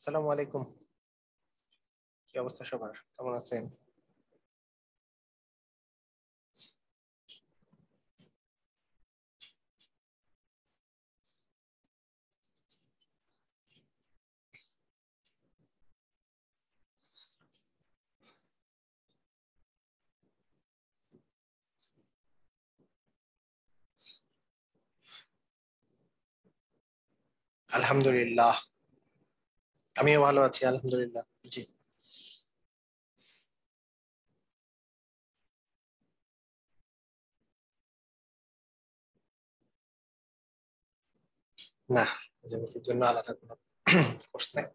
আসসালামু আলাইকুম। কি অবস্থা সবার, কেমন আছেন? আলহামদুলিল্লাহ, আমিও ভালো আছি আলহামদুলিল্লাহ। জি। না, জ্যামিতির জন্য আলাদা কোনো কোর্স নাই।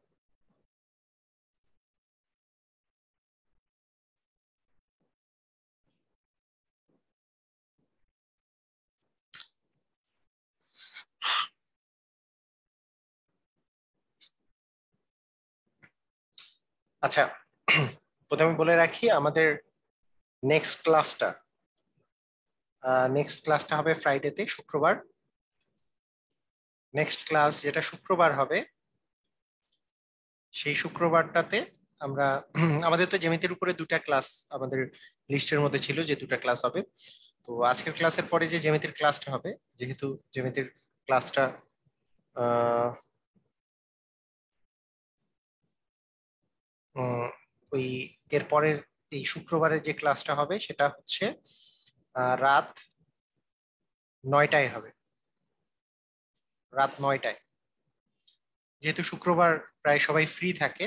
আচ্ছা, প্রথমে বলে রাখি আমাদের নেক্সট ক্লাসটা হবে ফ্রাইডেতে, শুক্রবার। নেক্সট ক্লাস যেটা শুক্রবার হবে, সেই শুক্রবারটাতে আমরা আমাদের তো জ্যামিতির উপরে দুটা ক্লাস আমাদের লিস্টের মধ্যে ছিল যে দুটা ক্লাস হবে। তো আজকের ক্লাসের পরে যে জ্যামিতির ক্লাসটা হবে, যেহেতু জ্যামিতির ক্লাসটা আহ উম, ওই এরপরের এই শুক্রবারের যে ক্লাসটা হবে সেটা হচ্ছে রাত 9টায় হবে। রাত 9টায়, যেহেতু শুক্রবার প্রায় সবাই ফ্রি থাকে,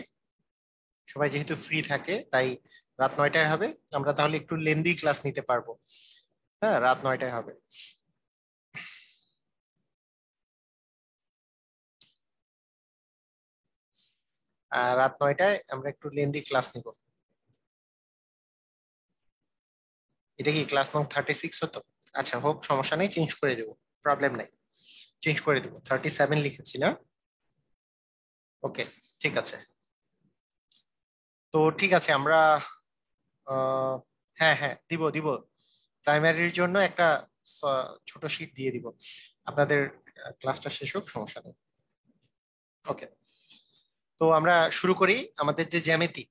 সবাই যেহেতু ফ্রি থাকে তাই রাত 9টায় হবে। আমরা তাহলে একটু লেন্দি ক্লাস নিতে পারবো। হ্যাঁ, রাত 9টায় হবে। রাত 9টায় আমরা একটু লেন্দি ক্লাস নিব। এটা কি ক্লাস নং 36 হতো? আচ্ছা, হোক, সমস্যা নেই, চেঞ্জ করে দেবো, প্রবলেম নাই, চেঞ্জ করে দেবো। 37 লিখেছি না? ওকে, ঠিক আছে। তো ঠিক আছে, আমরা আহ, হ্যাঁ হ্যাঁ, দিব দিব। প্রাইমারির জন্য একটা ছোট শিট দিয়ে দিব আপনাদের। ক্লাসটা শেষ হোক, সমস্যা নেই। ওকে, তো আমরা শুরু করি আমাদের যে জ্যামিতি।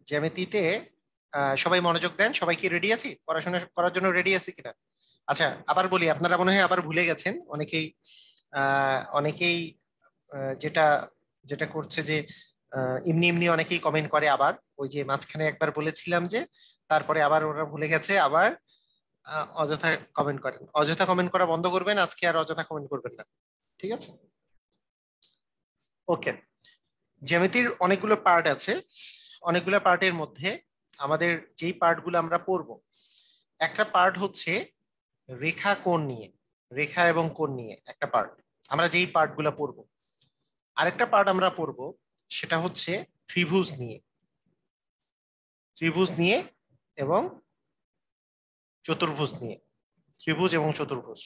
জ্যামিতিতে সবাই মনোযোগ দেন। সবাই কি রেডি আছি, পড়াশোনা করার জন্য রেডি আছি কিনা? আচ্ছা, আবার বলি, আপনারা মনে হয় আবার ভুলে গেছেন অনেকেই। অনেকেই যেটা যেটা করছে যে এমনি এমনি অনেকেই কমেন্ট করে আবার। ওই যে মাঝখানে একবার বলেছিলাম যে, তারপরে আবার ওরা ভুলে গেছে আবার। অযথা কমেন্ট করেন, অযথা কমেন্ট করা বন্ধ করবেন আজকে, আর অযথা কমেন্ট করবেন না, ঠিক আছে? ওকে, জ্যামিতির অনেকগুলো পার্ট আছে। অনেকগুলো পার্টের মধ্যে আমাদের যেই পার্টগুলো আমরা পড়বো, একটা পার্ট হচ্ছে রেখা কোণ নিয়ে। রেখা এবং কোণ নিয়ে একটা পার্ট, আমরা যেই পার্টগুলো পড়বো। আরেকটা পার্ট আমরা পড়বো, সেটা হচ্ছে ত্রিভুজ নিয়ে। ত্রিভুজ নিয়ে এবং চতুর্ভুজ নিয়ে। ত্রিভুজ এবং চতুর্ভুজ,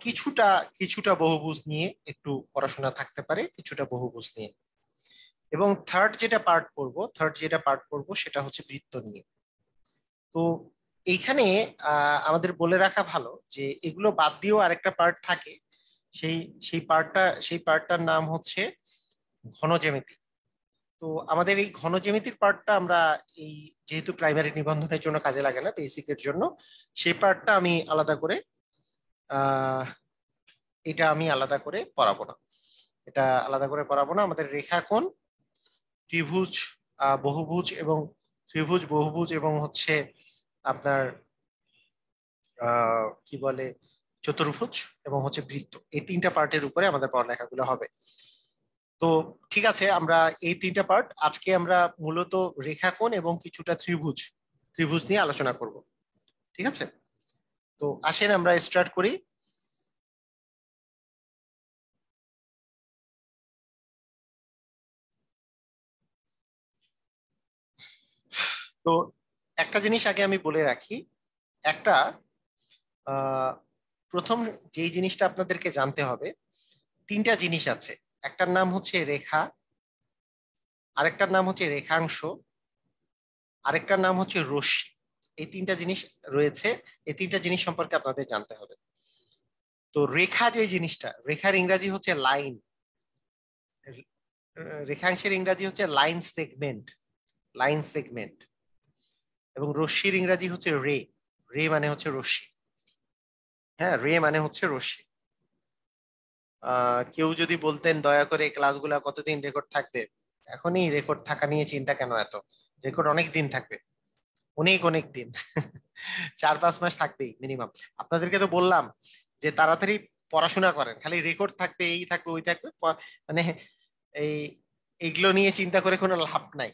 কিছুটা কিছুটা বহুভুজ নিয়ে একটু পড়াশোনা থাকতে পারে, কিছুটা বহুভুজ নিয়ে। এবং থার্ড যেটা পার্ট পড়বো সেটা হচ্ছে বৃত্ত নিয়ে। তো এইখানে আমাদের বলে রাখা ভালো যে এগুলো বাদ দিয়েও আরেকটা পার্ট থাকে। সেই সেই পার্টটার নাম হচ্ছে ঘন জ্যামিতি। তো আমাদের এই ঘন জ্যামিতির পার্টটা আমরা এই, যেহেতু প্রাইমারি নিবন্ধনের জন্য কাজে লাগে না, বেসিকের জন্য, সেই পার্টটা আমি আলাদা করে আহ এটা আমি আলাদা করে পড়াবো না। এটা আলাদা করে পড়াবো না। আমাদের রেখাকোণ, ত্রিভুজ, বহুভুজ এবং ত্রিভুজ, বহুভুজ এবং হচ্ছে আপনার কি বলে, চতুর্ভুজ এবং হচ্ছে বৃত্ত, এই তিনটা পার্টের উপরে আমাদের পড়ালেখাগুলো হবে। তো ঠিক আছে, আমরা এই তিনটা পার্ট আজকে আমরা মূলত রেখাকোণ এবং কিছুটা ত্রিভুজ ত্রিভুজ নিয়ে আলোচনা করব। ঠিক আছে, তো আসেন আমরা স্টার্ট করি। তো একটা জিনিস আগে আমি বলে রাখি। একটা আহ প্রথম যেই জিনিসটা আপনাদেরকে জানতে হবে, তিনটা জিনিস আছে। একটার নাম হচ্ছে রেখা, আরেকটার নাম হচ্ছে রেখাংশ, আরেকটার নাম হচ্ছে রশ্মি। এই তিনটা জিনিস রয়েছে। এই তিনটা জিনিস সম্পর্কে আপনাদের জানতে হবে। তো রেখা যে জিনিসটা, রেখার ইংরাজি হচ্ছে লাইন। রেখাংশের ইংরাজি হচ্ছে লাইন সেগমেন্ট, লাইন সেগমেন্ট। এবং রশ্মির ইংরাজি হচ্ছে রে, রে মানে হচ্ছে রশ্মি। হ্যাঁ, রে মানে হচ্ছে রশ্মি। কেউ যদি বলতেন দয়া করে ক্লাসগুলা কতদিন রেকর্ড থাকবে, এখনই রেকর্ড থাকা নিয়ে চিন্তা কেন এত, রেকর্ড অনেক দিন থাকবে, অনেক অনেক দিন 4-5 মাস থাকবেই মিনিমাম। আপনাদেরকে তো বললাম যে তাড়াতাড়ি পড়াশোনা করেন, খালি রেকর্ড থাকবে, এই থাকবে, ওই থাকবে, মানে এই এইগুলো নিয়ে চিন্তা করে কোনো লাভ নাই।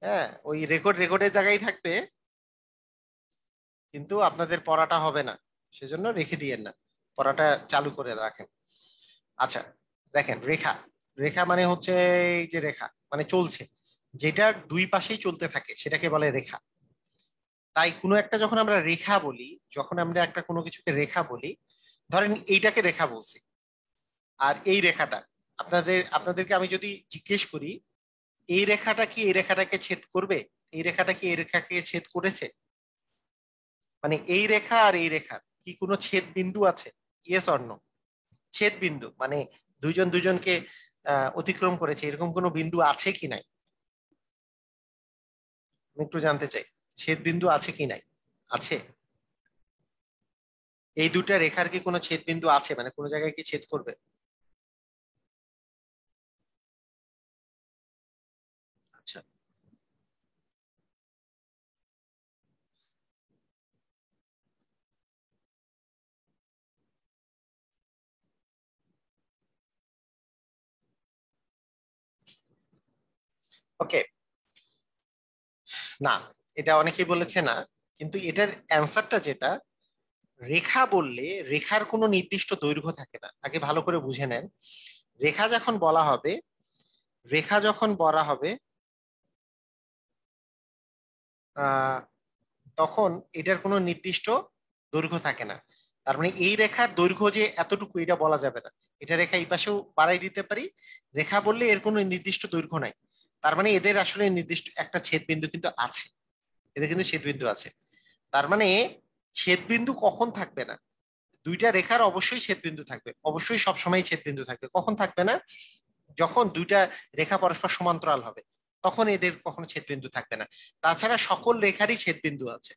হ্যাঁ, ওই রেকর্ড রেকর্ডের জায়গায় থাকবে, কিন্তু আপনাদের পড়াটা হবে না, সেজন্য রেখে দিয়েন না, পড়াটা চালু করে রাখেন। আচ্ছা, দেখেন রেখা, রেখা মানে হচ্ছে এই যে রেখা মানে চলছে, যেটা দুই পাশেই চলতে থাকে সেটাকে বলে রেখা। তাই কোনো একটা যখন আমরা রেখা বলি, যখন আমরা একটা কোনো কিছুকে রেখা বলি, ধরেন এইটাকে রেখা বলছি, আর এই রেখাটা, আপনাদেরকে আমি যদি জিজ্ঞেস করি এই রেখাটা কি এই রেখাটাকে ছেদ করবে, এই রেখাটা কি এই রেখাকে ছেদ করেছে, মানে এই রেখা আর এই রেখা কি কোনো ছেদ বিন্দু আছে, ইয়েস অর নো? ছেদ বিন্দু মানে দুইজন দুইজনকে অতিক্রম করেছে, এরকম কোনো বিন্দু আছে কি নাই, আমি একটু জানতে চাই। ছেদ বিন্দু আছে কি নাই? আছে। এই দুটা রেখার কি কোনো ছেদ বিন্দু আছে, মানে কোনো জায়গায় কি ছেদ করবে? আচ্ছা, ওকে, না, এটা অনেকেই বলেছে না, কিন্তু এটার অ্যান্সারটা যেটা, রেখা বললে রেখার কোনো নির্দিষ্ট দৈর্ঘ্য থাকে না, আগে ভালো করে বুঝে নেন। রেখা যখন বলা হবে, রেখা যখন বলা হবে আহ তখন এটার কোনো নির্দিষ্ট দৈর্ঘ্য থাকে না। তার মানে এই রেখার দৈর্ঘ্য যে এতটুকু এটা বলা যাবে না, এটা রেখা এই পাশেও বাড়াই দিতে পারি, রেখা বললে এর কোনো নির্দিষ্ট দৈর্ঘ্য নাই। তার মানে এদের আসলে নির্দিষ্ট একটা ছেদ বিন্দু কিন্তু আছে, এদের কিন্তু ছেদ বিন্দু আছে। তার মানে ছেদ বিন্দু কখন থাকবে না? দুইটা রেখার অবশ্যই ছেদ বিন্দু থাকবে, অবশ্যই সবসময় ছেদ বিন্দু থাকবে। কখন থাকবে না? যখন দুইটা রেখা পরস্পর সমান্তরাল হবে, তখন এদের কখনো ছেদ বিন্দু থাকবে না। তাছাড়া সকল রেখারই ছেদ বিন্দু আছে।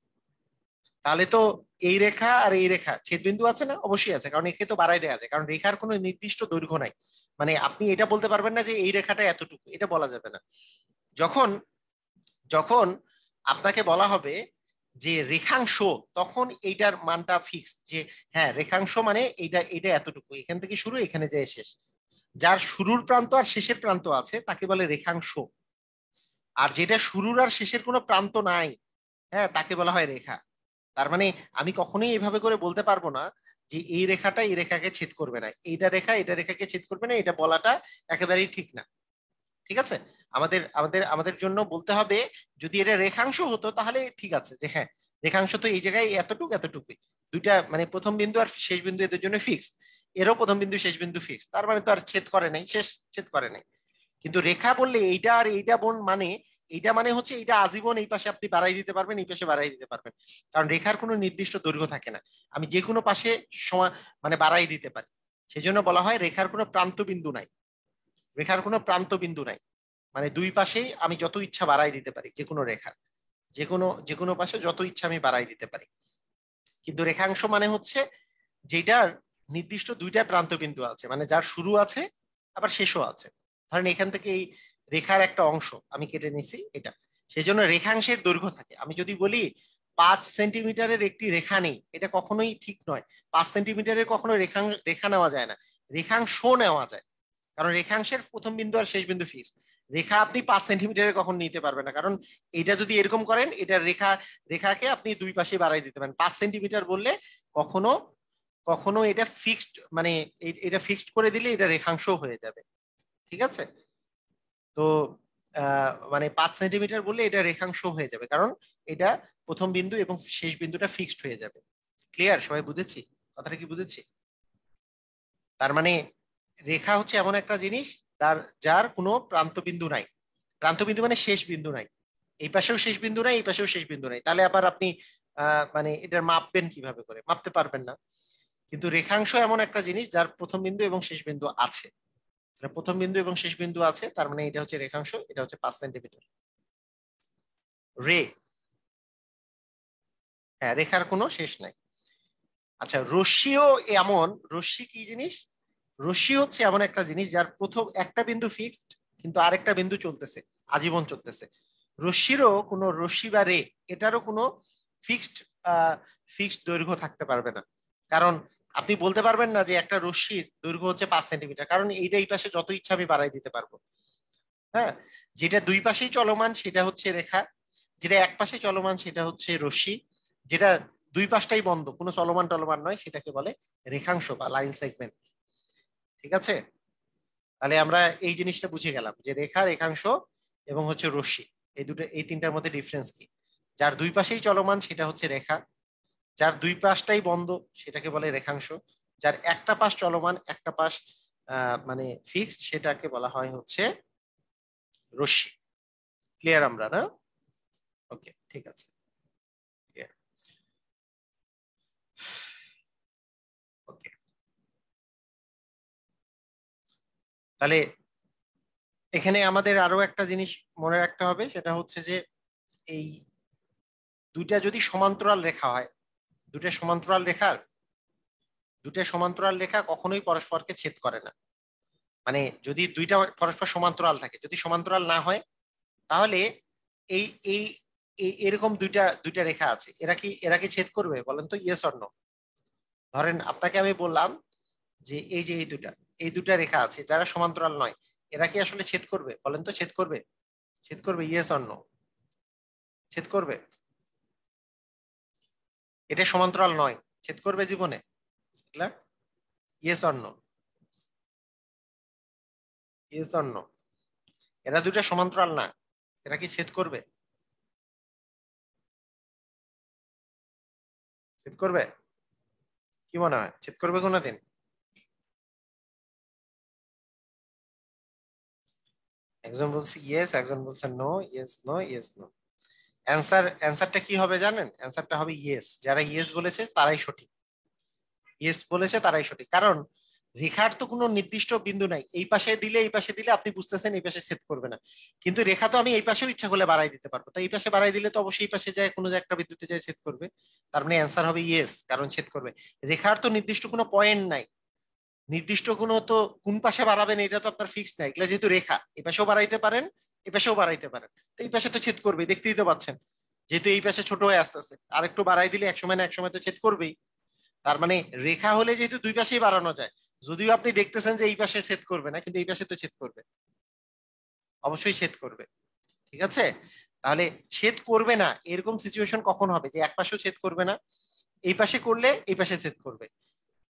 তাহলে তো এই রেখা আর এই রেখা ছেদ বিন্দু আছে না? অবশ্যই আছে, কারণ একে তো বাড়াই দেওয়া যায়, কারণ রেখার কোনো নির্দিষ্ট দৈর্ঘ্য নাই। মানে আপনি এটা বলতে পারবেন না যে এই রেখাটা এতটুকু, এটা বলা যাবে না। যখন যখন আপনাকে বলা হবে যে রেখাংশ, তখন এইটার মানটা ফিক্সড, যে হ্যাঁ রেখাংশ মানে এইটা, এটা এতটুকু, এখান থেকে শুরু এখানে যায় শেষ। যার শুরুর প্রান্ত আর শেষের প্রান্ত আছে তাকে বলে রেখাংশ। আর যেটা শুরুর আর শেষের কোনো প্রান্ত নাই, হ্যাঁ, তাকে বলা হয় রেখা। তার মানে আমি কখনোই এইভাবে করে বলতে পারবো না যে এই রেখাটা এই রেখাকে ছেদ করবে না, এইটা রেখা এটা রেখাকে ছেদ করবে না, এটা বলাটা একেবারেই ঠিক না। ঠিক আছে, আমাদের আমাদের আমাদের জন্য বলতে হবে, যদি এটা রেখাংশ হতো তাহলে ঠিক আছে, যে হ্যাঁ রেখাংশ তো এই জায়গায় এতটুকু এতটুকুই, দুইটা মানে প্রথম বিন্দু আর শেষ বিন্দু এদের জন্য ফিক্স, এরও প্রথম বিন্দু শেষ বিন্দু ফিক্স, তার মানে তো আর ছেদ করে নাই, শেষ, ছেদ করে নাই। কিন্তু রেখা বললে এইটা আর এইটা বোন মানে, এইটা মানে হচ্ছে এইটা আজীবন এই পাশে আপনি বাড়াই দিতে পারবেন, এই পাশে বাড়াই দিতে পারবেন, কারণ রেখার কোনো নির্দিষ্ট দৈর্ঘ্য থাকে না, আমি যে কোনো পাশে মানে বাড়াই দিতে পারি। সেজন্য বলা হয় রেখার কোনো প্রান্ত বিন্দু নাই, রেখার কোনো প্রান্ত বিন্দু নাই, মানে দুই পাশেই আমি যত ইচ্ছা বাড়াই দিতে পারি, যে কোনো রেখা, যে কোনো পাশে যত ইচ্ছা আমি বাড়াই দিতে পারি। কিন্তু রেখাংশ মানে হচ্ছে যেটার নির্দিষ্ট দুইটা প্রান্ত বিন্দু আছে, মানে যার শুরু আছে আবার শেষও আছে। ধরেন এখান থেকে এই রেখার একটা অংশ আমি কেটে নিছি এটা, সেই জন্য রেখাংশের দৈর্ঘ্য থাকে। আমি যদি বলি 5 সেন্টিমিটারের একটি রেখা নেই, এটা কখনোই ঠিক নয়। 5 সেন্টিমিটারের কখনো রেখা নেওয়া যায় না, রেখাংশ নেওয়া যায়, কারণ রেখাংশের প্রথম বিন্দু আর শেষ বিন্দু ফিক্স। রেখা আপনি 5 সেন্টিমিটারের কখন নিতে পারবেন না, কারণ এটা যদি এরকম করেন, এটা রেখাকে আপনি দুই পাশে বাড়াই দিতে পারেন। 5 সেন্টিমিটার বললে কখনো কখনো এটা ফিক্সড, মানে এটা ফিক্সড করে দিলে এটা রেখাংশ হয়ে যাবে। ঠিক আছে, তো মানে 5 সেন্টিমিটার বললে এটা রেখাংশ হয়ে যাবে, কারণ এটা প্রথম বিন্দু এবং শেষ বিন্দুটা ফিক্সড হয়ে যাবে। ক্লিয়ার? সবাই বুঝেছি? কথাটা কি বুঝেছি? তার মানে রেখা হচ্ছে এমন একটা জিনিস যার যার কোনো প্রান্ত বিন্দু নাই, প্রান্ত বিন্দু মানে শেষ বিন্দু নাই, এই পাশেও শেষ বিন্দু নাই, এই পাশেও শেষ বিন্দু নাই, তাহলে আবার আপনি মানে এটার মাপবেন কিভাবে করে? মাপতে পারবেন না। কিন্তু রেখাংশ এমন একটা জিনিস যার প্রথম বিন্দু এবং শেষ বিন্দু আছে। প্রথম বিন্দু এবং শেষ বিন্দু আছে, তার মানে এটা হচ্ছে রেখাংশ, এটা হচ্ছে 5 সেন্টিমিটার। রে, হ্যাঁ রেখার কোনো শেষ নাই। আচ্ছা রশ্মিও এমন, রশ্মি কি জিনিস? রশ্মি হচ্ছে এমন একটা জিনিস যার প্রথম একটা বিন্দু ফিক্সড কিন্তু আরেকটা বিন্দু চলতেছে, আজীবন চলতেছে। রশ্মিরও কোনো রশ্মি বা রে, এটারও কোনো ফিক্সড ফিক্সড দৈর্ঘ্য থাকতে পারবে না। কারণ আপনি বলতে পারবেন না যে একটা রশ্মির দৈর্ঘ্য হচ্ছে 5 সেন্টিমিটার, কারণ এইটা এই পাশে যত ইচ্ছা আমি বাড়াই দিতে পারবো। হ্যাঁ, যেটা দুই পাশেই চলমান সেটা হচ্ছে রেখা, যেটা এক পাশে চলমান সেটা হচ্ছে রশ্মি, যেটা দুই পাশটাই বন্ধ, কোনো চলমান টলমান নয়, সেটাকে বলে রেখাংশ বা লাইন সেগমেন্ট। ঠিক আছে, তাহলে আমরা এই জিনিসটা বুঝে গেলাম যে রেখা, রেখাংশ এবং হচ্ছে রশ্মি, এই দুটো, এই তিনটার মধ্যে ডিফারেন্স কি। যার দুই পাশেই চলমান সেটা হচ্ছে রেখা, যার দুই পাশটাই বন্ধ সেটাকে বলে রেখাংশ, যার একটা পাশ চলমান একটা পাশ মানে ফিক্সড সেটাকে বলা হয় হচ্ছে রশ্মি। ক্লিয়ার আমরা না? ওকে ঠিক আছে, ওকে। তাহলে এখানে আমাদের আরো একটা জিনিস মনে রাখতে হবে, সেটা হচ্ছে যে এই দুইটা যদি সমান্তরাল রেখা হয়, দুটো সমান্তরাল রেখার, দুটো সমান্তরাল রেখা কখনোই পরস্পরকে ছেদ করে না। মানে যদি দুইটা পরস্পর সমান্তরাল থাকে, যদি সমান্তরাল না হয় তাহলে এই এই এরকম দুইটা দুইটা রেখা আছে, এরা কি ছেদ করবে বলেন তো, ইয়েস অর নো? ধরেন আপনাকে আমি বললাম যে এই যে এই দুটা রেখা আছে যারা সমান্তরাল নয়, এরা কি আসলে ছেদ করবে বলেন তো? ছেদ করবে? ছেদ করবে, ইয়েস অর নো? ছেদ করবে? এটা সমান্তরাল নয়, ছেদ করবে জীবনে? Yes or no? Yes or no? এরা দুটা সমান্তরাল না, এরা কি ছেদ করবে? ছেদ করবে? কি মনে হয়, ছেদ করবে কোনোদিন? একজন বলছে ইয়েস, একজন বলছে no, yes no, yes no. অ্যান্সারটা কি হবে জানেন? অ্যান্সারটা হবে ইয়েস। যারা ইয়েস বলেছে তারাই সঠিক, ইয়েস বলেছে তারাই সঠিক। কারণ রেখার তো কোনো নির্দিষ্ট বিন্দু নাই, এই পাশে দিলে এই পাশে দিলে আপনি বুঝতেছেন এই পাশে ছেদ করবে না, কিন্তু রেখা তো আমি এই পাশেও ইচ্ছা করলে বাড়াই দিতে পারবো, তাই এই পাশে বাড়াই দিলে তো অবশ্যই এই পাশে যায় কোনো একটা বিন্দুতে যায় ছেদ করবে। তার মানে অ্যান্সার হবে ইয়েস, কারণ ছেদ করবে। রেখার তো নির্দিষ্ট কোনো পয়েন্ট নাই, নির্দিষ্ট কোনো তো কোন পাশে বাড়াবেন এটা তো আপনার ফিক্স নাই, এগুলা যেহেতু রেখা এই পাশেও বাড়াইতে পারেন এই পাশেও বাড়াইতে পারেন, তো এই পাশে তো ছেদ করবে, দেখতেই তো পাচ্ছেন। যেহেতু এই পাশে ছোট হয়ে আসতেছে, আর একটু বাড়াই দিলে একসময় না একসময় তো ছেদ করবেই। তার মানে রেখা হলে যেহেতু দুই পাশেই বাড়ানো যায়, যদিও আপনি দেখতেছেন যে এই পাশে ছেদ করবে না, কিন্তু এই পাশে তো ছেদ করবে, অবশ্যই ছেদ করবে। ঠিক আছে, তাহলে ছেদ করবে না এরকম সিচুয়েশন কখন হবে যে এক পাশেও ছেদ করবে না, এই পাশে করলে এই পাশে ছেদ করবে,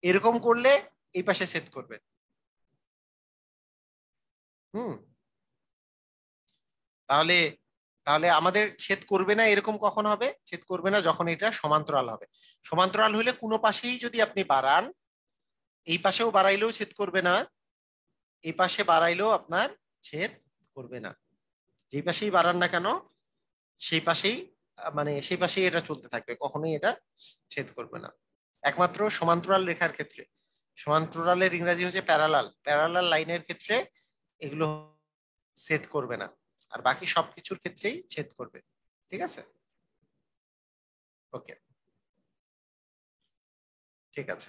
এরকম করলে এই পাশে ছেদ করবে। হুম, তাহলে তাহলে আমাদের ছেদ করবে না এরকম কখন হবে? ছেদ করবে না যখন এটা সমান্তরাল হবে। সমান্তরাল হলে কোনো পাশেই যদি আপনি বাড়ান, এই পাশেও বাড়াইলেও ছেদ করবে না, এই পাশে বাড়াইলেও আপনার ছেদ করবে না। যেই পাশেই বাড়ান না কেন সেই পাশেই মানে সেই পাশেই এটা চলতে থাকবে, কখনোই এটা ছেদ করবে না। একমাত্র সমান্তরাল রেখার ক্ষেত্রে, সমান্তরালের ইংরেজি হচ্ছে প্যারালাল, প্যারালাল লাইনের ক্ষেত্রে এগুলো ছেদ করবে না, আর বাকি সবকিছুর ক্ষেত্রেই ছেদ করবে। ঠিক আছে, ওকে ঠিক আছে।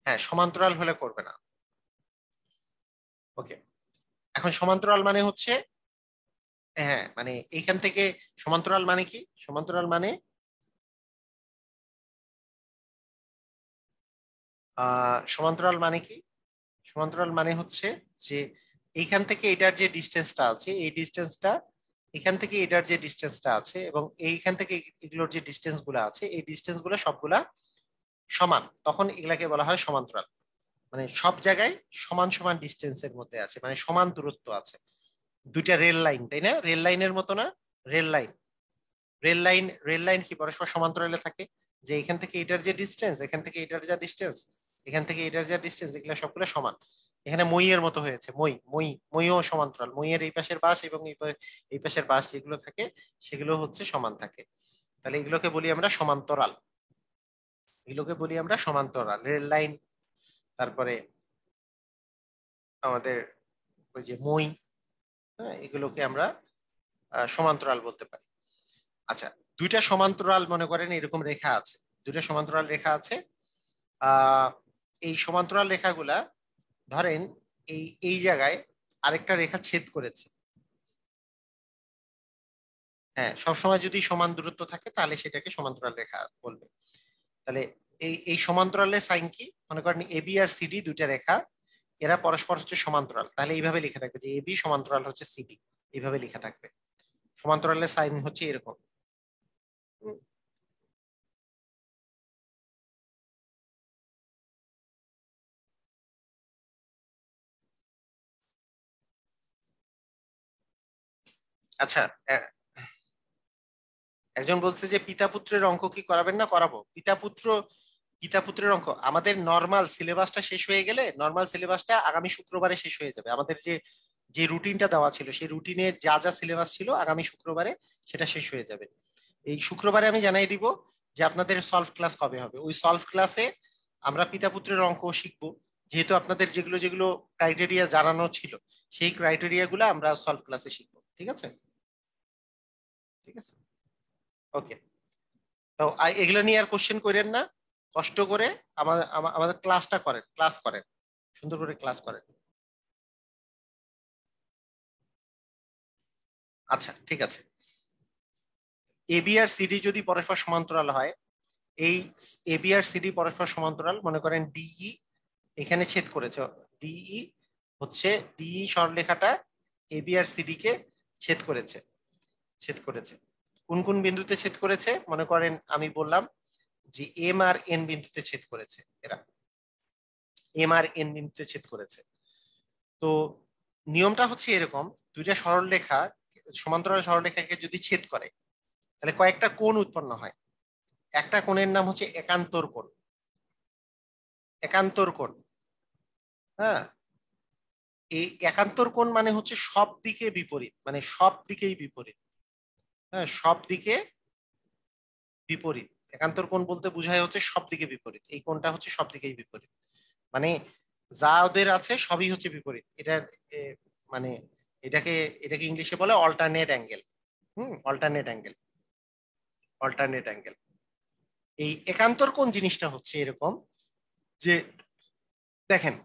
হ্যাঁ সমান্তরাল হলে করবে না। ওকে, এখন সমান্তরাল মানে হচ্ছে, হ্যাঁ মানে এইখান থেকে সমান্তরাল মানে কি? সমান্তরাল মানে সমান্তরাল মানে কি? সমান্তরাল মানে হচ্ছে যে এইখান থেকে এটার যে ডিস্টেন্সটা আছে, এই ডিস্টেন্সটা এখান থেকে এটার যে ডিস্টেন্সটা আছে এবং এইখান থেকে এগুলোর যে ডিস্টেন্স গুলো আছে, এই ডিস্টেন্স গুলো সবগুলা সমান, তখন এগুলাকে বলা হয় সমান্তরাল। মানে সব জায়গায় সমান সমান ডিস্টেন্সের মধ্যে আছে, মানে সমান দূরত্ব আছে। দুইটা রেল লাইন, তাই না? রেল লাইনের মতো না? রেল লাইন, রেল লাইন কি পরস্পর সমান্তরালে থাকে? যে এখান থেকে এটার যে ডিস্টেন্স, এখান থেকে এটার যা ডিস্টেন্স, এখান থেকে এটার যা ডিস্টেন্স, এগুলো সবগুলো সমান। এখানে মইয়ের মতো হয়েছে, মইও সমান্তরাল, মইয়ের এই পাশের বাস এবং এই পাশের বাস যেগুলো থাকে সেগুলো হচ্ছে সমান থাকে, তাহলে এগুলোকে বলি আমরা সমান্তরাল। এগুলোকে বলি আমরা সমান্তরাল। রেল লাইন, তারপরে আমাদের ওই যে মই, হ্যাঁ, এগুলোকে আমরা সমান্তরাল বলতে পারি। আচ্ছা, দুইটা সমান্তরাল মনে করেন এরকম রেখা আছে, দুইটা সমান্তরাল রেখা আছে। আহ এই সমান্তরাল রেখাগুলা ধরেন এই এই জায়গায় আরেকটা রেখা ছেদ করেছে। হ্যাঁ, সবসময় যদি সমান দূরত্ব থাকে তাহলে সেটাকে সমান্তরাল রেখা বলবে। তাহলে এই এই সমান্তরালের সাইন কি? মনে করেন এবি আর সিডি দুইটা রেখা, এরা পরস্পর হচ্ছে সমান্তরাল, তাহলে এইভাবে লিখে থাকবে যে এবি সমান্তরাল হচ্ছে সিডি, এইভাবে লিখে থাকবে। সমান্তরালের সাইন হচ্ছে এরকম। হুম, আচ্ছা, একজন বলছে যে পিতা পুত্রের অঙ্ক কি করাবেন না? করাবো। পিতা পুত্রের অঙ্ক আমাদের নর্মাল সিলেবাসটা শেষ হয়ে গেলে, নর্মাল সিলেবাসটা আগামী শুক্রবারে শেষ হয়ে যাবে। আমাদের যে যে রুটিনটা দেওয়া ছিল সেই রুটিনের যা যা সিলেবাস ছিল আগামী শুক্রবারে সেটা শেষ হয়ে যাবে। এই শুক্রবারে আমি জানাই দিব যে আপনাদের সলভ ক্লাস কবে হবে। ওই সলভ ক্লাসে আমরা পিতা পুত্রের অঙ্ক শিখবো, যেহেতু আপনাদের যেগুলো যেগুলো ক্রাইটেরিয়া জানানো ছিল সেই ক্রাইটেরিয়া গুলো আমরা সলভ ক্লাসে শিখবো। ঠিক আছে? ঠিক আছে, ওকে। তো এগুলো নিয়ে আর কোশ্চেন করেন না, কষ্ট করে আমাদের আমাদের ক্লাসটা করেন, ক্লাস করেন, সুন্দর করে ক্লাস করেন। আচ্ছা, ঠিক আছে। এবি আর সিডি যদি পরস্পর সমান্তরাল হয়, এই এবি আর সিডি পরস্পর সমান্তরাল, মনে করেন ডিই এখানে ছেদ করেছে, ডিই হচ্ছে ডিই সরলরেখাটা এবি আর সিডি কে ছেদ করেছে, ছেদ করেছে। কোন কোন বিন্দুতে ছেদ করেছে? মনে করেন আমি বললাম যে এম আর এন বিন্দুতে ছেদ করেছে, এরা এম আর এন বিন্দুতে ছেদ করেছে। তো নিয়মটা হচ্ছে এরকম, দুইটা সরলরেখা সমান্তরাল সরলরেখাকে যদি ছেদ করে তাহলে কয়েকটা কোণ উৎপন্ন হয়। একটা কোণের নাম হচ্ছে একান্তর কোণ। একান্তর কোণ, হ্যাঁ, এই একান্তর কোণ মানে হচ্ছে সব দিকে বিপরীত, মানে সব দিকেই বিপরীত। হ্যাঁ, সব দিকে বিপরীত। একান্তর কোণ বলতে বোঝায় হচ্ছে সব দিকে বিপরীত, এই কোণটা হচ্ছে সব দিকেই বিপরীত। মানে যা ওদের আছে সবই হচ্ছে বিপরীত। এটার এ, মানে এটাকে এটাকে ইংলিশে বলে alternate angle. Alternate angle, alternate angle. এই একান্তর কোণ জিনিসটা হচ্ছে এরকম যে দেখেন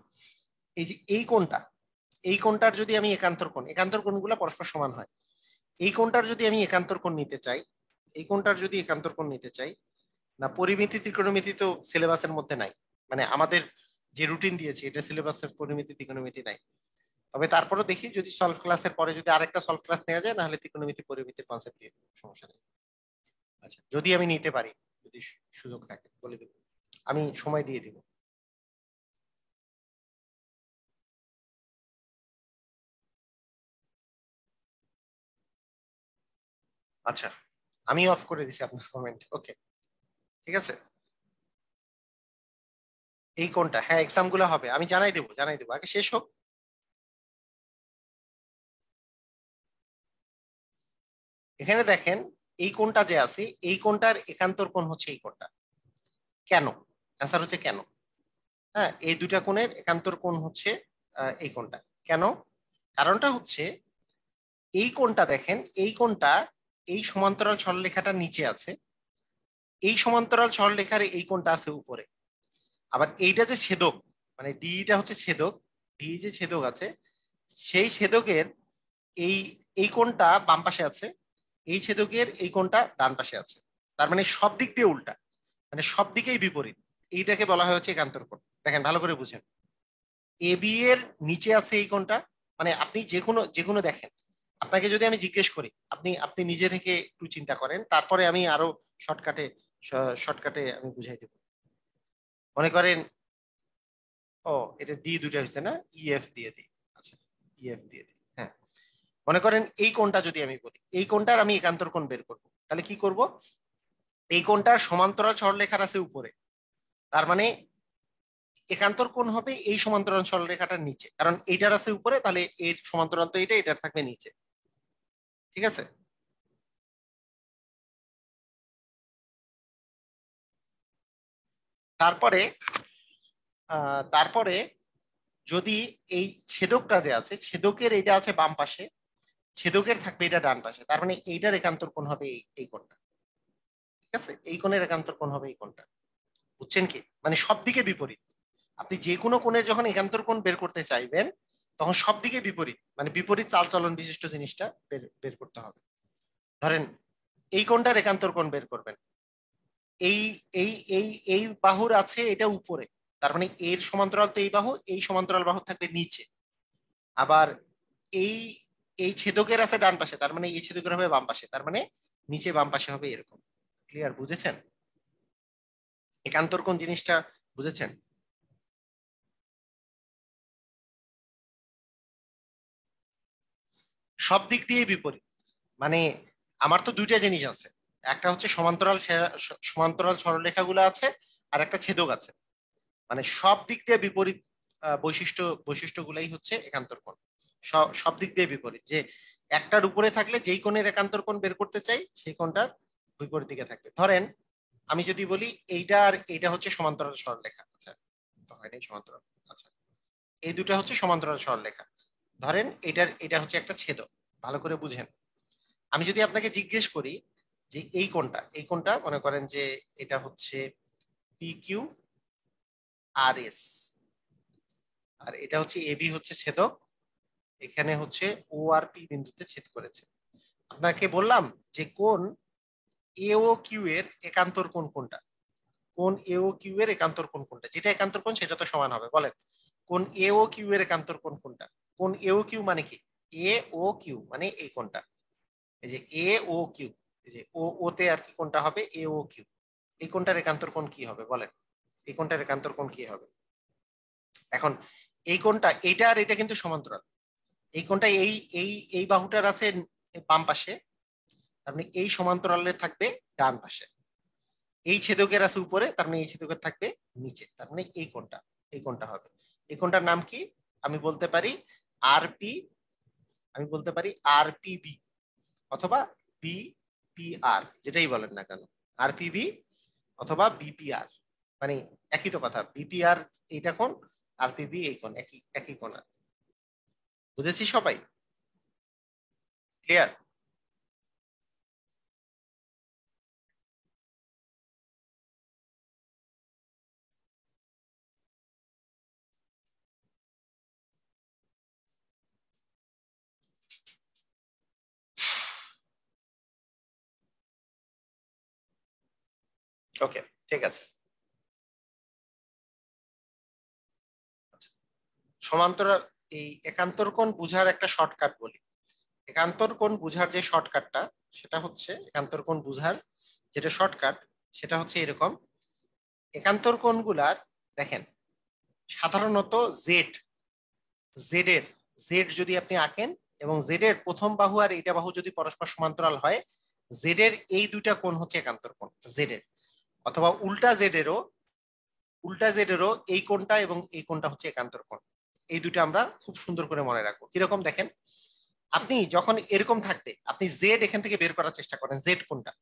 এই যে এই কোণটা, এই কোণটার যদি আমি একান্তর কোণ, একান্তর কোণগুলো পরস্পর সমান হয়, এই কোণটার যদি আমি একান্তর কোণ নিতে চাই, এই কোণটার যদি একান্তর কোণ নিতে চাই, না পরিমিতি ত্রিকোণমিতি তো সিলেবাসের মধ্যে নাই, মানে আমাদের যে রুটিন দিয়েছে এটা সিলেবাসের পরিমিতি ত্রিকোণমিতি নাই। তবে তারপরে দেখি যদি সলভ ক্লাসের পরে যদি আরেকটা সলভ ক্লাস নেওয়া যায়, নাহলে ত্রিকোণমিতি পরিমিতির কনসেপ্ট দিয়ে দেবো, সমস্যা নেই। আচ্ছা, যদি আমি নিতে পারি, যদি সুযোগ থাকে বলে দেবো, আমি সময় দিয়ে দিব। আচ্ছা, আমি অফ করে দিছি আপনার কমেন্ট, ওকে, ঠিক আছে। এই কোনটা, হ্যাঁ এক্সাম গুলো হবে, আমি জানাই দেবো, জানাই দেবো, আগে শেষ হোক। এখানে দেখেন এই কোনটা যে আছে, এই কোনটার একান্তর কোণ হচ্ছে এই কোনটা। কেন? অ্যান্সার হচ্ছে কেন। হ্যাঁ, এই দুইটা কোণের একান্তর কোণ হচ্ছে এই কোনটা। কেন? কারণটা হচ্ছে এই কোণটা দেখেন, এই কোণটা এই সমান্তরাল সরলরেখাটার নিচে আছে, এই সমান্তরাল সরলরেখার এই কোণটা আছে উপরে। আবার এইটা যে ছেদক, মানে ডিটা হচ্ছে ছেদক, ডি যে ছেদক আছে সেই ছেদকের এই এই কোণটা বাম পাশে আছে, এই ছেদকের এই কোণটা ডান পাশে আছে। তার মানে সব দিক দিয়ে উল্টা, মানে সব দিকেই বিপরীত। এইটাকে বলা হয় হচ্ছে একান্তর কোণ। দেখেন ভালো করে বুঝেন, এবি এর নিচে আছে এই কোণটা, মানে আপনি যে কোনো যে কোনো দেখেন, আপনাকে যদি আমি জিজ্ঞেস করি আপনি আপনি নিজে থেকে একটু চিন্তা করেন, তারপরে আমি আরো শর্টকাটে শর্টকাটে আমি বুঝাই দেব। মনে করেন, ও এটা ডি দুইটা হচ্ছে না, ইএফ দিয়ে দিই। আচ্ছা, ইএফ দিয়ে দিই, হ্যাঁ। মনে করেন এই কোণটা যদি আমি বলি, এই কোণটার আমি একান্তর কোণ বের করব, তাহলে কি করব? এই কোণটার সমান্তরাল সরলরেখার আছে উপরে, তার মানে একান্তর কোণ হবে এই সমান্তরাল সরলরেখাটার নিচে, কারণ এইটার আছে উপরে, তাহলে এর সমান্তরাল তো এটা, এটার থাকবে নিচে। ঠিক আছে? তারপরে যদি এই ছেদকটা যে আছে, ছেদকের এটা আছে বাম পাশে, ছেদকের থাকবে এটা ডান পাশে, তার মানে এইটার একান্তর কোণ হবে এই কোণটা। ঠিক আছে, এই কোণের একান্তর কোণ হবে এই কোণটা। বুঝছেন কি? মানে সব দিকে বিপরীত। আপনি যে কোনো কোণের যখন একান্তর কোণ বের করতে চাইবেন তখন সব দিকে বিপরীত, মানে বিপরীত চালচলন বিশিষ্ট জিনিসটা বের করতে হবে। ধরেন এই কোণটার একান্তর কোণ বের করবেন, এই এই এই এই বাহুর আছে এটা উপরে, তার মানে এর সমান্তরাল তো এই বাহু, এই সমান্তরাল বাহু থাকবে নিচে। আবার এই এই ছেদকের আছে ডান পাশে, তার মানে এই ছেদকের হবে বাম পাশে, তার মানে নিচে বাম পাশে হবে এরকম। ক্লিয়ার? বুঝেছেন একান্তর কোণ জিনিসটা? বুঝেছেন? সব দিক দিয়ে বিপরীত, মানে আমার তো দুইটা জিনিস আছে, একটা হচ্ছে সমান্তরাল সরলরেখাগুলো আছে, আর একটা ছেদক আছে, মানে সব দিক দিয়ে বিপরীত বৈশিষ্ট্যগুলাই হচ্ছে একান্তর কোণ। সব দিক দিয়ে বিপরীত, যে একটার উপরে থাকলে যেই কোণের একান্তর কোণ বের করতে চাই সেই কোণটার বিপরীত দিকে থাকবে। ধরেন আমি যদি বলি এইটা আর এইটা হচ্ছে সমান্তরাল সরলরেখা, আচ্ছা তো হয়নি সমান্তরাল, আচ্ছা এই দুটো হচ্ছে সমান্তরাল সরলরেখা। ধরেন এটা হচ্ছে একটা ছেদক, ভালো করে বুঝেন। আমি যদি আপনাকে জিজ্ঞেস করি যে এই কোণটা মনে করেন যে এটা হচ্ছে PQ RS, আর এটা হচ্ছে AB হচ্ছে ছেদক, এখানে হচ্ছে ও আর পি বিন্দুতে ছেদ করেছে। আপনাকে বললাম যে কোণ AOQ এর একান্তর কোণ কোনটা, কোণ AOQ এর একান্তর কোণ কোনটা, যেটা একান্তর কোণ সেটা তো সমান হবে। বলেন কোণ AOQ এর একান্তর কোণ কোনটা? কোণ AOQ মানে কি? AOQ মানে এই কোণটা, এই যে AOQ, এই যে ও তে আর কি কোণটা হবে AOQ, এই কোণটার একান্তর কোণ কি হবে বলেন? এই কোণটার একান্তর কোণ কি হবে? এখন এই কোণটা, এইটা আর এটা কিন্তু সমান্তরাল, এই কোণটা এই এই এই বাহুটার আছে বাম পাশে, তার মানে এই সমান্তরালে থাকবে ডান পাশে, এই ছেদকের আছে উপরে, তার মানে এই ছেদকের থাকবে নিচে, তার মানে এই কোণটা হবে। এই কোণটার নাম কি? আমি বলতে পারি আরপি, আমি বলতে পারি RPB অথবা BPR, যেটাই বলেন না কেন, RPB অথবা BPR, মানে একই তো কথা। BPR এইটা কোণ, RPB এই কোণ, একই একই কোণ। বুঝেছি সবাই? ক্লিয়ার? ওকে, ঠিক আছে। সমান্তরাল এই একান্তর কোণ বুঝার একটা শর্টকাট বলি। একান্তর কোণ বুঝার যে শর্টকাটটা, সেটা হচ্ছে একান্তর কোণ বুঝার যেটা শর্টকাট সেটা হচ্ছে এরকম। একান্তর কোণগুলার দেখেন সাধারণত জেড যদি আপনি আঁকেন এবং জেড এর প্রথম বাহু আর এইটা বাহু যদি পরস্পর সমান্তরাল হয়, জেড এর এই দুইটা কোণ হচ্ছে একান্তর কোণ জেড এর, অথবা উল্টা জেডেরও এই কোণটা এবং এই কোণটা হচ্ছে একান্তর কোণ। এই দুটো আমরা খুব সুন্দর করে মনে রাখবো। কিরকম দেখেন, আপনি যখন এরকম থাকবে আপনি জেড এখান থেকে বের করার চেষ্টা করেন, জেড কোনটা,